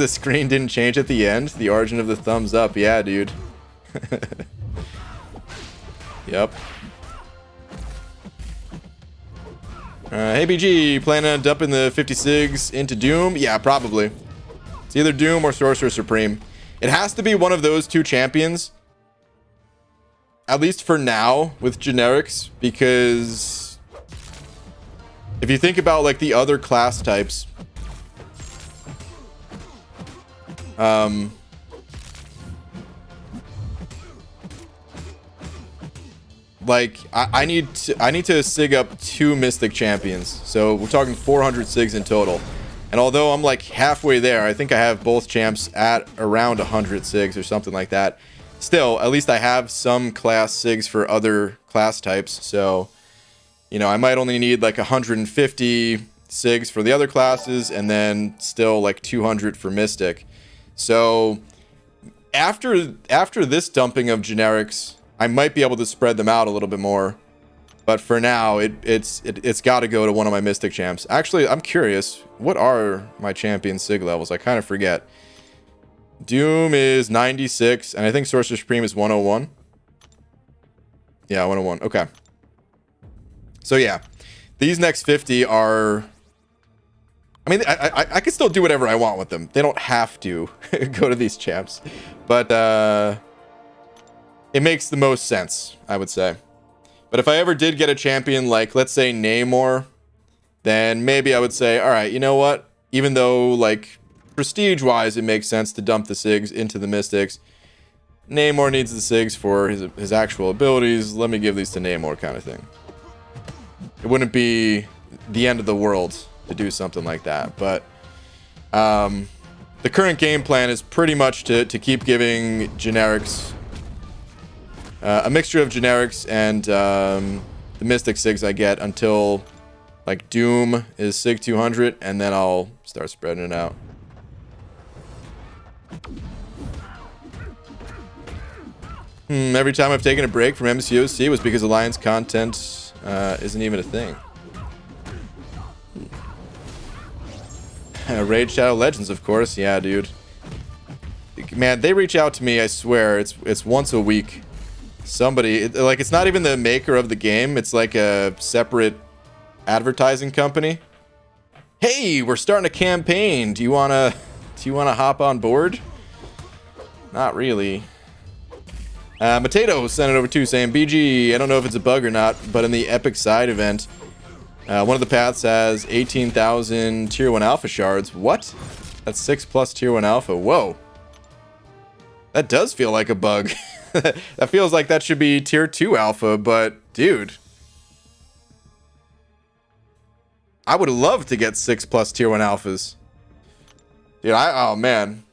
screen didn't change at the end. The origin of the thumbs up. Yeah, dude. Yep. Hey BG, planning on dumping the 56 into Doom? Yeah, probably. It's either Doom or Sorcerer Supreme. It has to be one of those two champions. At least for now, with generics, because if you think about like the other class types, like I need to sig up 2 Mystic champions, so we're talking 400 sigs in total. And although I'm like halfway there, I think I have both champs at around 100 sigs or something like that. Still, at least I have some class sigs for other class types. So, you know, I might only need like 150 sigs for the other classes and then still like 200 for Mystic. So after this dumping of generics, I might be able to spread them out a little bit more. But for now, it's got to go to one of my Mystic champs. Actually, I'm curious, what are my champion sig levels? I kind of forget. Doom is 96, and I think Sorcerer Supreme is 101. Yeah, 101. Okay. So yeah, these next 50 are... I mean, I can still do whatever I want with them. They don't have to go to these champs. But it makes the most sense, I would say. But if I ever did get a champion like, let's say, Namor, then maybe I would say, all right, you know what? Even though, like, prestige-wise, it makes sense to dump the SIGs into the Mystics, Namor needs the SIGs for his actual abilities. Let me give these to Namor, kind of thing. It wouldn't be the end of the world to do something like that. But the current game plan is pretty much to keep giving generics... a mixture of generics and the Mystic SIGs I get until like Doom is SIG 200, and then I'll start spreading it out. Every time I've taken a break from MCOC was because Alliance content isn't even a thing. Raid Shadow Legends, of course. Yeah, dude. Man, they reach out to me, I swear. It's once a week. Somebody, like, it's not even the maker of the game. It's like a separate advertising company. Hey, we're starting a campaign. Do you wanna hop on board? Not really. Mateo sent it over too, saying, BG, I don't know if it's a bug or not, but in the Epic Side event, one of the paths has 18,000 Tier 1 Alpha shards. What? That's 6+ Tier 1 Alpha. Whoa. That does feel like a bug. That feels like that should be Tier 2 Alpha, but, dude. I would love to get 6+ Tier 1 Alphas. Dude, oh, man.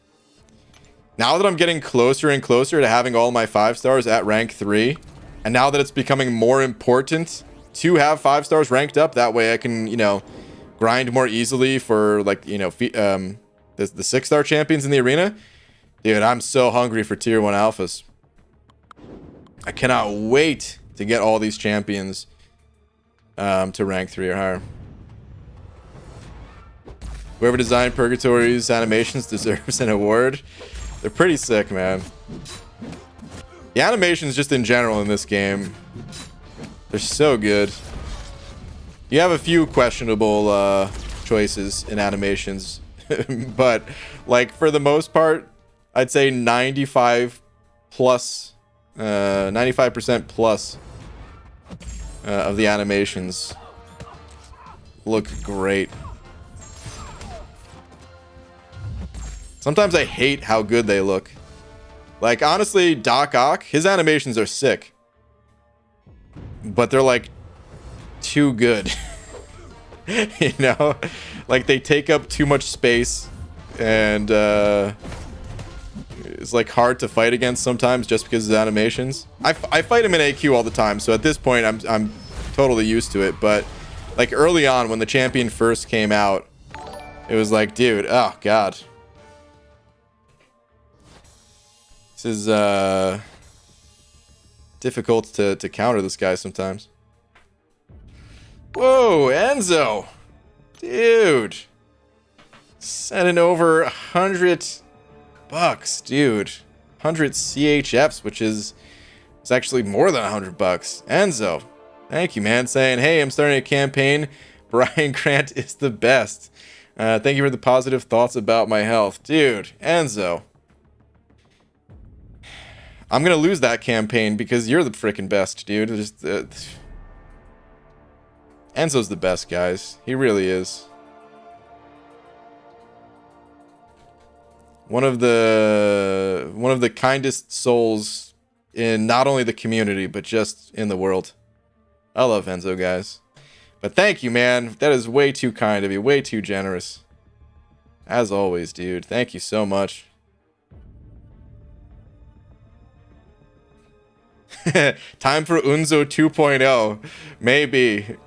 Now that I'm getting closer and closer to having all my 5 stars at rank 3, and now that it's becoming more important to have 5 stars ranked up, that way I can, you know, grind more easily for, like, you know, the 6-star champions in the arena. Dude, I'm so hungry for Tier 1 Alphas. I cannot wait to get all these champions to rank 3 or higher. Whoever designed Purgatory's animations deserves an award. They're pretty sick, man. The animations just in general in this game, they're so good. You have a few questionable choices in animations, but like for the most part, I'd say 95% plus of the animations look great. Sometimes I hate how good they look. Like, honestly, Doc Ock, his animations are sick. But they're, like, too good. You know? Like, they take up too much space. And, it's, like, hard to fight against sometimes just because of the animations. I fight him in AQ all the time, so at this point, I'm totally used to it. But, like, early on, when the champion first came out, it was like, dude, oh, God. This is difficult to counter this guy sometimes. Whoa, Enzo. Dude. Sending over $100, dude. 100 CHFs, which is it's actually more than $100. Enzo, thank you, man. Saying, hey, I'm starting a campaign. Brian Grant is the best. Thank you for the positive thoughts about my health. Dude, Enzo. I'm going to lose that campaign because you're the freaking best, dude. Enzo's the best, guys. He really is. One of the kindest souls in not only the community, but just in the world. I love Enzo, guys. But thank you, man. That is way too kind of you. Way too generous. As always, dude. Thank you so much. Time for Unzo 2.0. Maybe.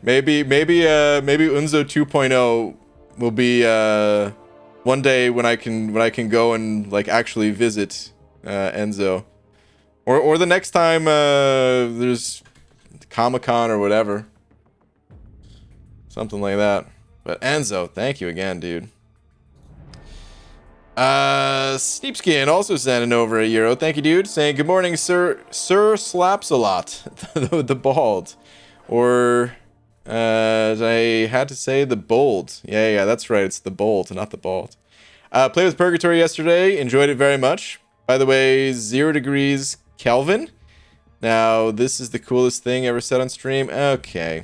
maybe Unzo 2.0 will be one day when I can go and like actually visit Enzo, or the next time there's Comic-Con or whatever, something like that. But Enzo, thank you again, dude. Sneepskin also sending over €1. Thank you, dude. Saying good morning, Sir Slaps a lot. the bald, or I had to say the bold. Yeah, that's right. It's the bold, not the bald. Played with Purgatory yesterday. Enjoyed it very much. By the way, 0 degrees Kelvin. Now, this is the coolest thing ever said on stream. Okay.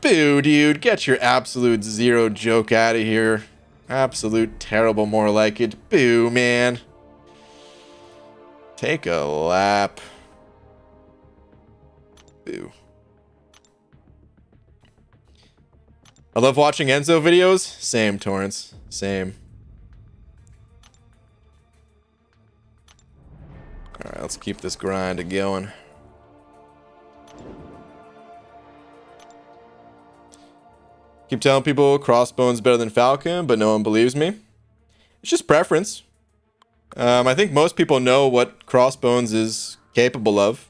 Boo, dude. Get your absolute zero joke out of here. Absolute terrible, more like it. Boo, man. Take a lap. Boo. I love watching Enzo videos. Same, Torrance. Same. Alright, let's keep this grind going. Keep telling people Crossbone's better than Falcon, but no one believes me. It's just preference. I think most people know what Crossbones is capable of.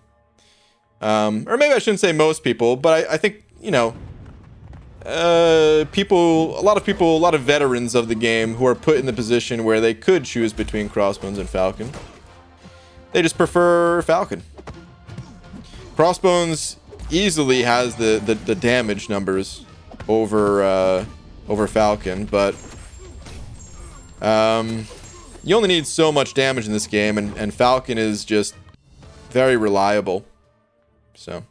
Or maybe I shouldn't say most people, but I think, you know, a lot of veterans of the game who are put in the position where they could choose between Crossbones and Falcon. They just prefer Falcon. Crossbones easily has the damage numbers over Falcon, but you only need so much damage in this game, and Falcon is just very reliable. So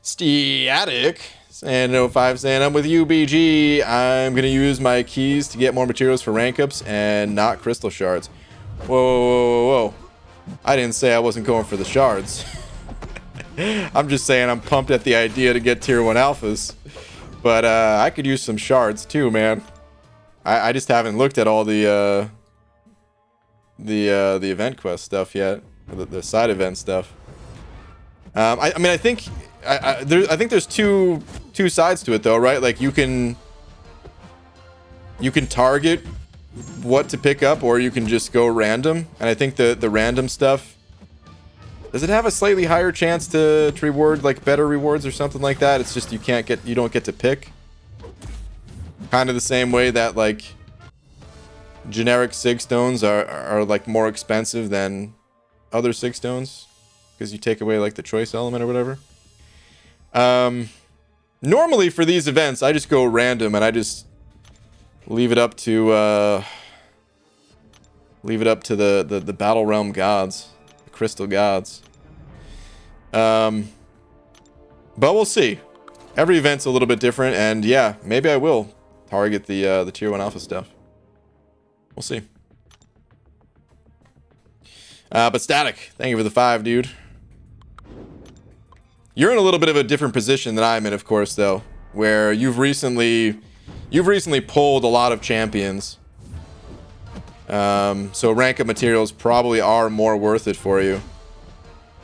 Static and 05 saying, I'm with you, BG. I'm gonna use my keys to get more materials for rank ups and not crystal shards. Whoa. I didn't say I wasn't going for the shards. I'm just saying I'm pumped at the idea to get tier 1 alphas. But I could use some shards too, man. I just haven't looked at all the event quest stuff yet. The side event stuff. I mean, I think there's two sides to it though, right? Like you can target what to pick up, or you can just go random. And I think the random stuff, does it have a slightly higher chance to reward like better rewards or something like that? It's just you don't get to pick. Kind of the same way that like generic sig stones are like more expensive than other sig stones because you take away like the choice element or whatever. Normally for these events I just go random and I just leave it up to the battle realm gods, the crystal gods. But we'll see. Every event's a little bit different, and yeah, maybe I will target the tier 1 alpha stuff. We'll see. But Static, thank you for the 5, dude. You're in a little bit of a different position than I'm in, of course, though, where you've recently pulled a lot of champions. So rank up materials probably are more worth it for you.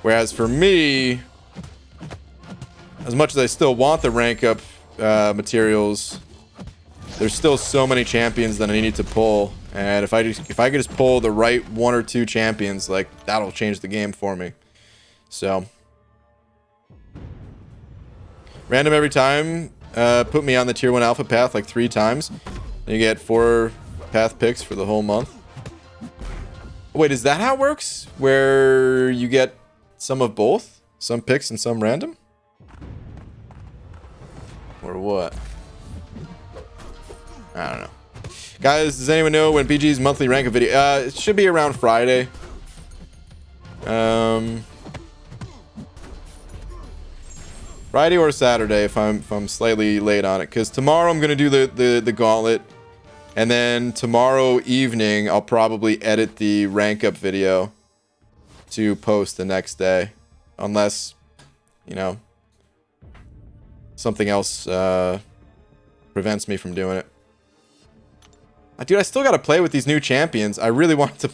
Whereas for me, as much as I still want the rank up materials, there's still so many champions that I need to pull, And if I could just pull the right 1 or 2 champions, like, that'll change the game for me. So random every time. Put me on the tier 1 alpha path like 3 times. You get 4 path picks for the whole month. Wait, is that how it works? Where you get some of both? Some picks and some random? Or what? I don't know. Guys, does anyone know when BG's monthly rank of video? It should be around Friday. Friday or Saturday if I'm slightly late on it, because tomorrow I'm gonna do the gauntlet, and then tomorrow evening I'll probably edit the rank up video to post the next day, unless, you know, something else prevents me from doing it. Dude, I still gotta play with these new champions. I really want to.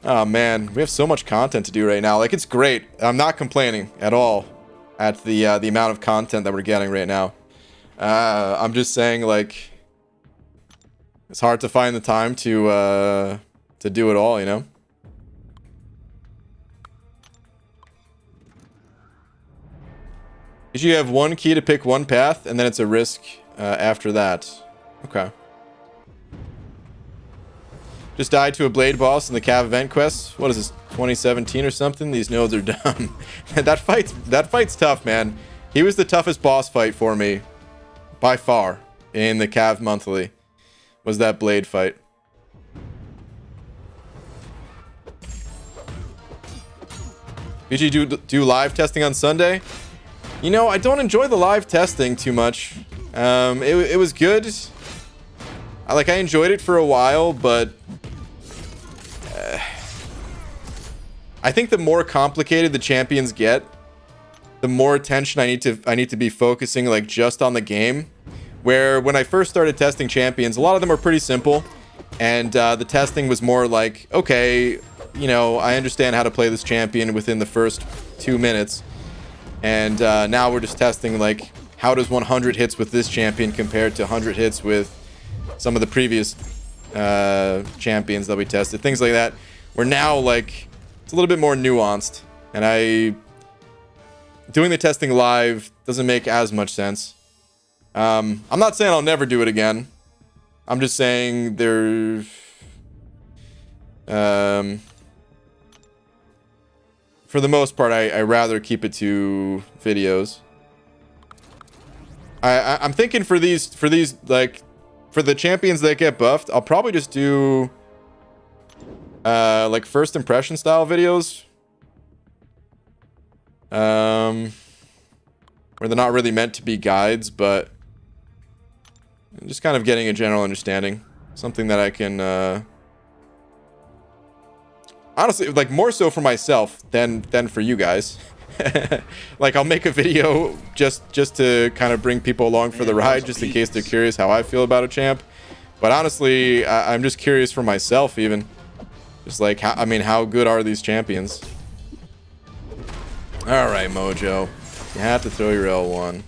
Oh man, we have so much content to do right now. Like, it's great. I'm not complaining at all at the amount of content that we're getting right now. I'm just saying, like, it's hard to find the time to do it all, you know? You have 1 key to pick 1 path, and then it's a risk after that. Okay. Just died to a blade boss in the Cav event quest. What is this, 2017 or something? These nodes are dumb. that fight's tough, man. He was the toughest boss fight for me, by far, in the Cav monthly. Was that blade fight? BG do live testing on Sunday? You know, I don't enjoy the live testing too much. It was good. I enjoyed it for a while, but I think the more complicated the champions get, the more attention I need to be focusing, like, just on the game. Where when I first started testing champions, a lot of them were pretty simple, and the testing was more like, okay, you know, I understand how to play this champion within the first 2 minutes, and now we're just testing, like, how does 100 hits with this champion compared to 100 hits with some of the previous champions that we tested, things like that. Where now, like, it's a little bit more nuanced, and doing the testing live doesn't make as much sense. I'm not saying I'll never do it again. I'm just saying for the most part, I rather keep it to videos. I'm thinking for these like, for the champions that get buffed, I'll probably just do like first impression style videos, where they're not really meant to be guides, but just kind of getting a general understanding, something that I can honestly, like, more so for myself than for you guys. Like, I'll make a video just to kind of bring people along for the ride, just in case they're curious how I feel about a champ. But honestly, I'm just curious for myself, even. Just like, how good are these champions? All right, Mojo. You have to throw your L1.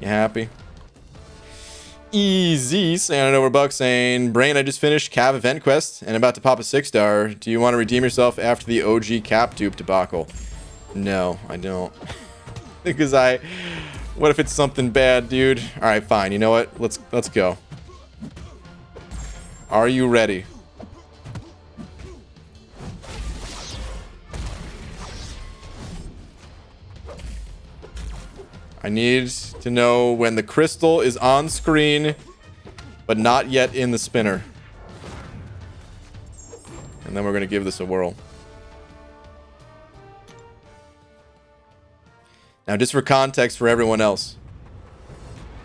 You happy? Easy. Saying over Buck saying, Brain, I just finished Cav event quest and about to pop a 6-star. Do you want to redeem yourself after the OG cap dupe debacle? No, I don't. Because what if it's something bad, dude? All right, fine. You know what? Let's go. Are you ready? I need to know when the crystal is on screen, but not yet in the spinner. And then we're going to give this a whirl. Now, just for context for everyone else,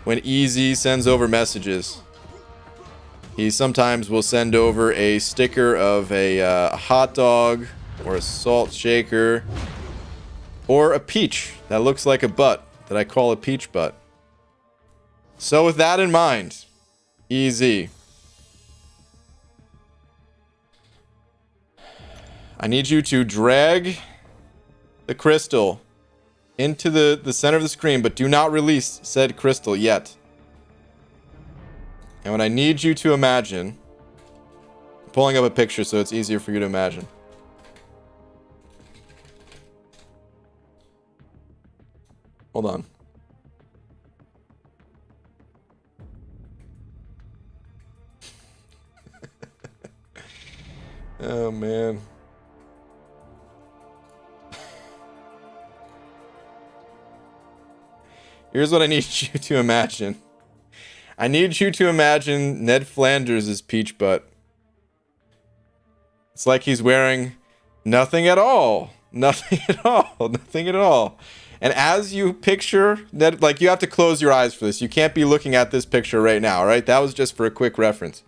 when Easy sends over messages, he sometimes will send over a sticker of a hot dog or a salt shaker or a peach that looks like a butt that I call a peach butt. So with that in mind, Easy, I need you to drag the crystal into the center of the screen, but do not release said crystal yet. And what I need you to imagine pulling up a picture so it's easier for you to imagine. Hold on. Oh, man. Here's what I need you to imagine. I need you to imagine Ned Flanders' peach butt. It's like he's wearing nothing at all. Nothing at all. Nothing at all. And as you picture Ned, like, you have to close your eyes for this. You can't be looking at this picture right now, right? That was just for a quick reference.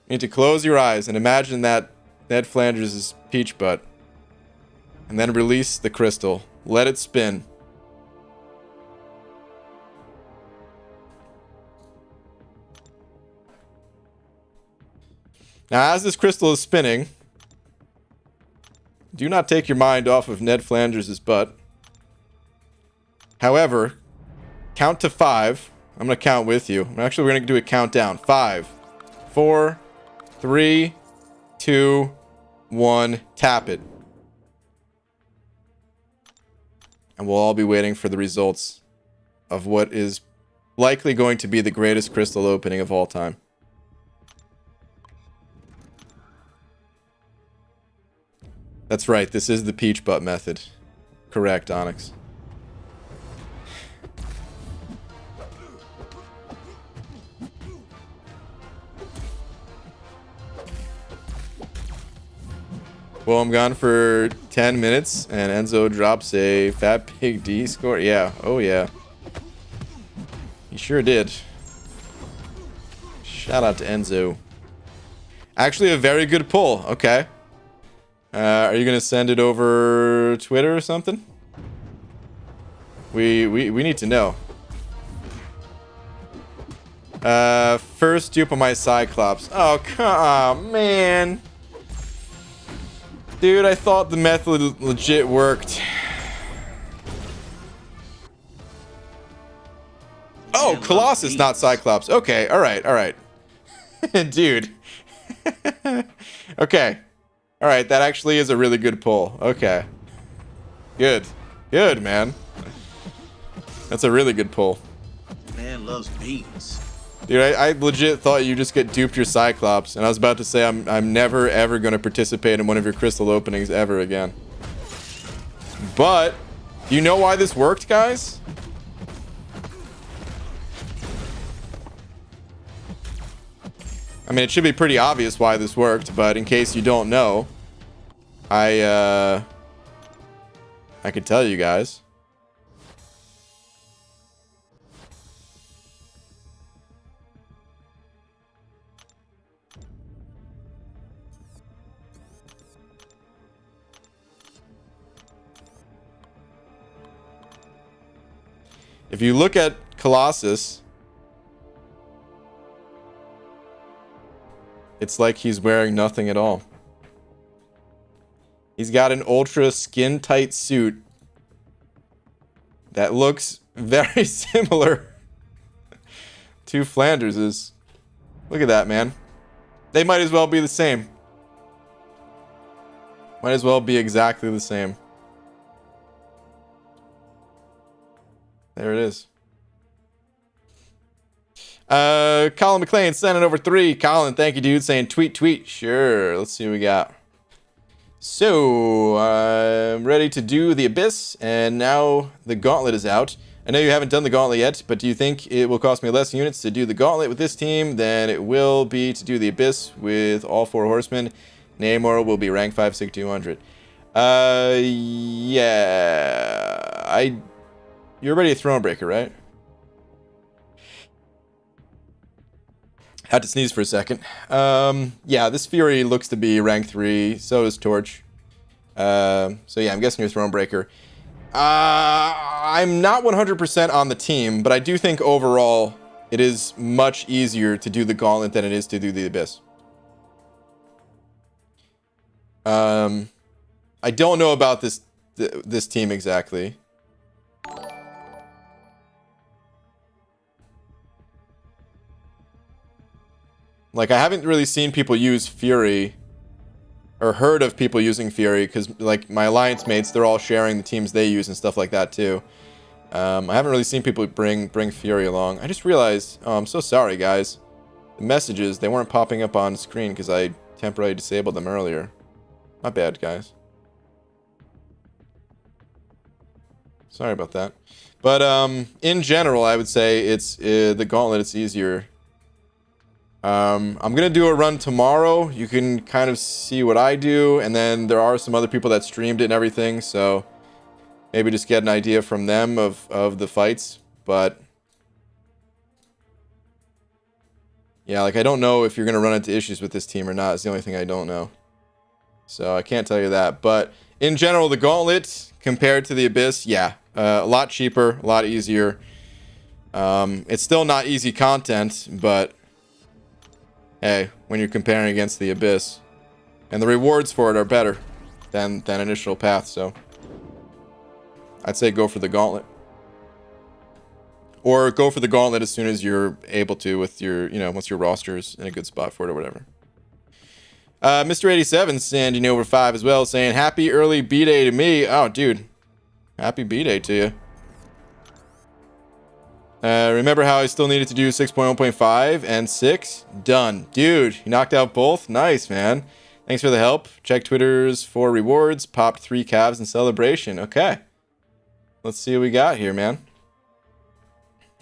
You need to close your eyes and imagine that Ned Flanders' peach butt. And then release the crystal. Let it spin. Now, as this crystal is spinning, do not take your mind off of Ned Flanders' butt. However, count to 5. I'm going to count with you. Actually, we're going to do a countdown. 5, 4, 3, 2, 1. Tap it. And we'll all be waiting for the results of what is likely going to be the greatest crystal opening of all time. That's right, this is the peach butt method. Correct, Onyx. Well, I'm gone for 10 minutes, and Enzo drops a Fat Pig D score. Yeah, oh yeah. He sure did. Shout out to Enzo. Actually, a very good pull. Okay. Are you gonna send it over Twitter or something? We need to know. First dupe on my Cyclops. Oh, come on, man. Dude, I thought the method legit worked. Oh, Colossus, not Cyclops. Okay, alright, alright. Dude. Okay. Alright, that actually is a really good pull. Okay. Good. Good, man. That's a really good pull. Man loves beans. Dude, I legit thought you just get duped your Cyclops, and I was about to say I'm never ever going to participate in one of your crystal openings ever again. But, do you know why this worked, guys? I mean, it should be pretty obvious why this worked, but in case you don't know, I could tell you guys. If you look at Colossus, it's like he's wearing nothing at all. He's got an ultra skin tight suit that looks very similar to Flanders's. Look at that, man. They might as well be the same. Might as well be exactly the same. There it is. Colin McLean sending over 3. Colin, thank you, dude. Saying tweet, tweet. Sure. Let's see what we got. So, I'm ready to do the Abyss, and now the Gauntlet is out. I know you haven't done the Gauntlet yet, but do you think it will cost me less units to do the Gauntlet with this team than it will be to do the Abyss with all 4 horsemen? Namor will be rank 5, 6, 200. Yeah. You're already a Thronebreaker, right? Had to sneeze for a second. Yeah, this Fury looks to be rank 3. So does Torch. So yeah, I'm guessing you're Thronebreaker. I'm not 100% on the team, but I do think overall it is much easier to do the Gauntlet than it is to do the Abyss. I don't know about this team exactly. Like, I haven't really seen people use Fury, or heard of people using Fury, because, like, my alliance mates, they're all sharing the teams they use and stuff like that, too. I haven't really seen people bring Fury along. I just realized, oh, I'm so sorry, guys. The messages, they weren't popping up on screen because I temporarily disabled them earlier. My bad, guys. Sorry about that. But in general, I would say it's the Gauntlet, it's easier. I'm going to do a run tomorrow. You can kind of see what I do. And then there are some other people that streamed it and everything. So maybe just get an idea from them of the fights. But yeah, like, I don't know if you're going to run into issues with this team or not. It's the only thing I don't know. So I can't tell you that. But in general, the Gauntlet compared to the Abyss, yeah, a lot cheaper, a lot easier. It's still not easy content, but hey, when you're comparing against the Abyss, and the rewards for it are better than Initial Path, so I'd say go for the Gauntlet. Or go for the Gauntlet as soon as you're able to with your, you know, once your roster's in a good spot for it or whatever. Mr. 87 sending over 5 as well, saying, happy early B-Day to me. Oh, dude. Happy B-Day to you. Remember how I still needed to do 6.1.5 and 6? Done. Dude, you knocked out both? Nice, man. Thanks for the help. Check Twitter's for rewards. Popped 3 calves in celebration. Okay. Let's see what we got here, man.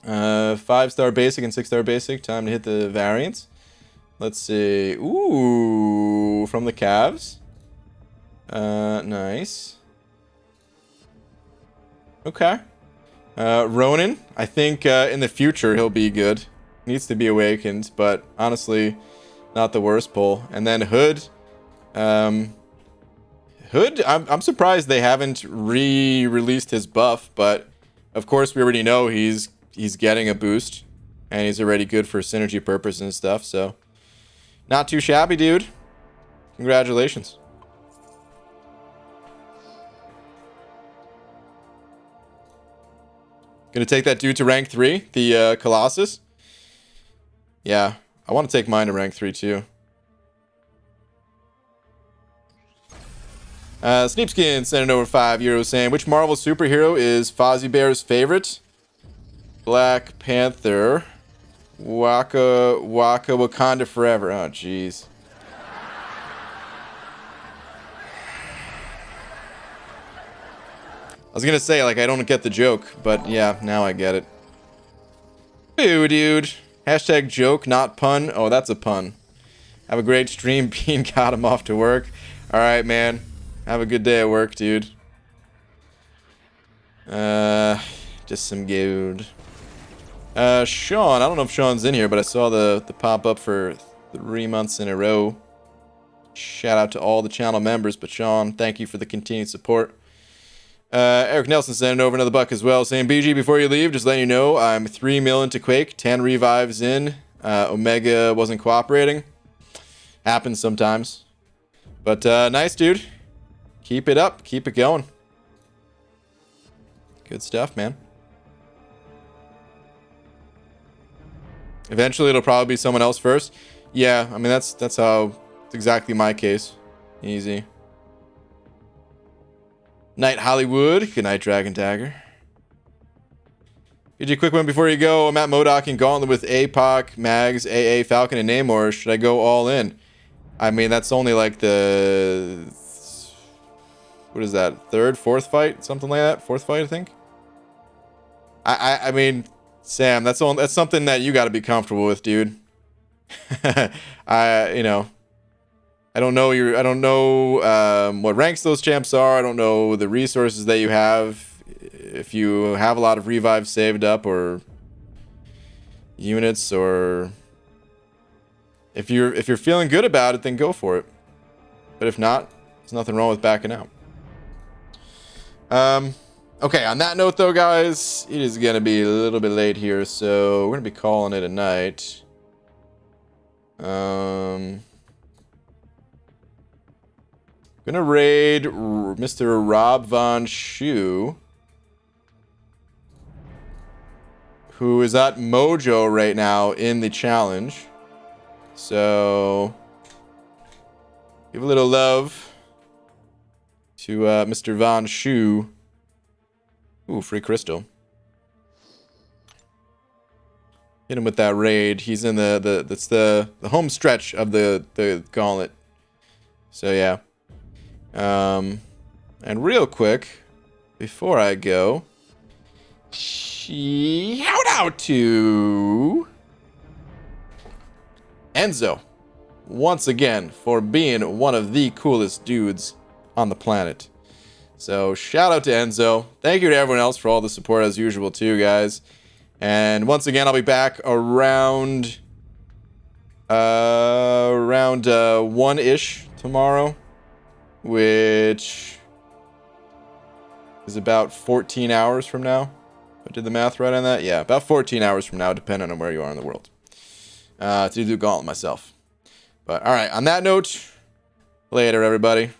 5-star basic and 6-star basic. Time to hit the variants. Let's see. Ooh, from the calves. Nice. Okay. Ronan, I think in the future he'll be good. Needs to be awakened, but honestly, not the worst pull. And then Hood. Hood, I'm surprised they haven't re-released his buff, but of course we already know he's getting a boost, and he's already good for synergy purposes and stuff, so not too shabby, dude. Congratulations. Gonna take that dude to rank 3, the Colossus. Yeah, I want to take mine to rank 3 too. Sneepskin sending over €5 saying, which Marvel superhero is Fozzie Bear's favorite? Black Panther. Waka Wakanda Forever. Oh, jeez. I was gonna say, like, I don't get the joke, but yeah, now I get it. Ew, dude. Hashtag joke, not pun. Oh, that's a pun. Have a great stream. Bean got him off to work. Alright, man. Have a good day at work, dude. Just some good. Sean. I don't know if Sean's in here, but I saw the pop-up for 3 months in a row. Shout out to all the channel members, but Sean, thank you for the continued support. Eric Nelson sending over another buck as well, saying, BG, before you leave, just letting you know, I'm 3 mil into Quake, 10 revives in. Omega wasn't cooperating. Happens sometimes. But, nice, dude. Keep it up. Keep it going. Good stuff, man. Eventually, it'll probably be someone else first. Yeah, I mean, that's how, it's exactly my case. Easy. Night Hollywood. Good night, Dragon Dagger. Did you quick one before you go? I'm at Modok and Gauntlet with APOC, Mags, AA, Falcon, and Namor. Should I go all in? I mean, that's only like the... What is that? Third, fourth fight? Something like that? Fourth fight, I think? I mean, Sam, that's something that you got to be comfortable with, dude. You know... I don't know what ranks those champs are. I don't know the resources that you have. If you have a lot of revives saved up or units, or if you're feeling good about it, then go for it. But if not, there's nothing wrong with backing out. Okay, on that note though, guys, it is gonna be a little bit late here, so we're gonna be calling it a night. Gonna raid Mr. Rob Von Shu, who is at Mojo right now in the challenge. So, give a little love to Mr. Von Shu. Ooh, free crystal. Hit him with that raid. He's in that's the home stretch of the gauntlet. So yeah. And real quick, before I go, shout out to Enzo once again for being one of the coolest dudes on the planet. So shout out to Enzo. Thank you to everyone else for all the support as usual too, guys. And once again, I'll be back around 1-ish tomorrow, which is about 14 hours from now. I did the math right on that? Yeah, about 14 hours from now, depending on where you are in the world. To do Gauntlet myself. But, alright, on that note, later, everybody.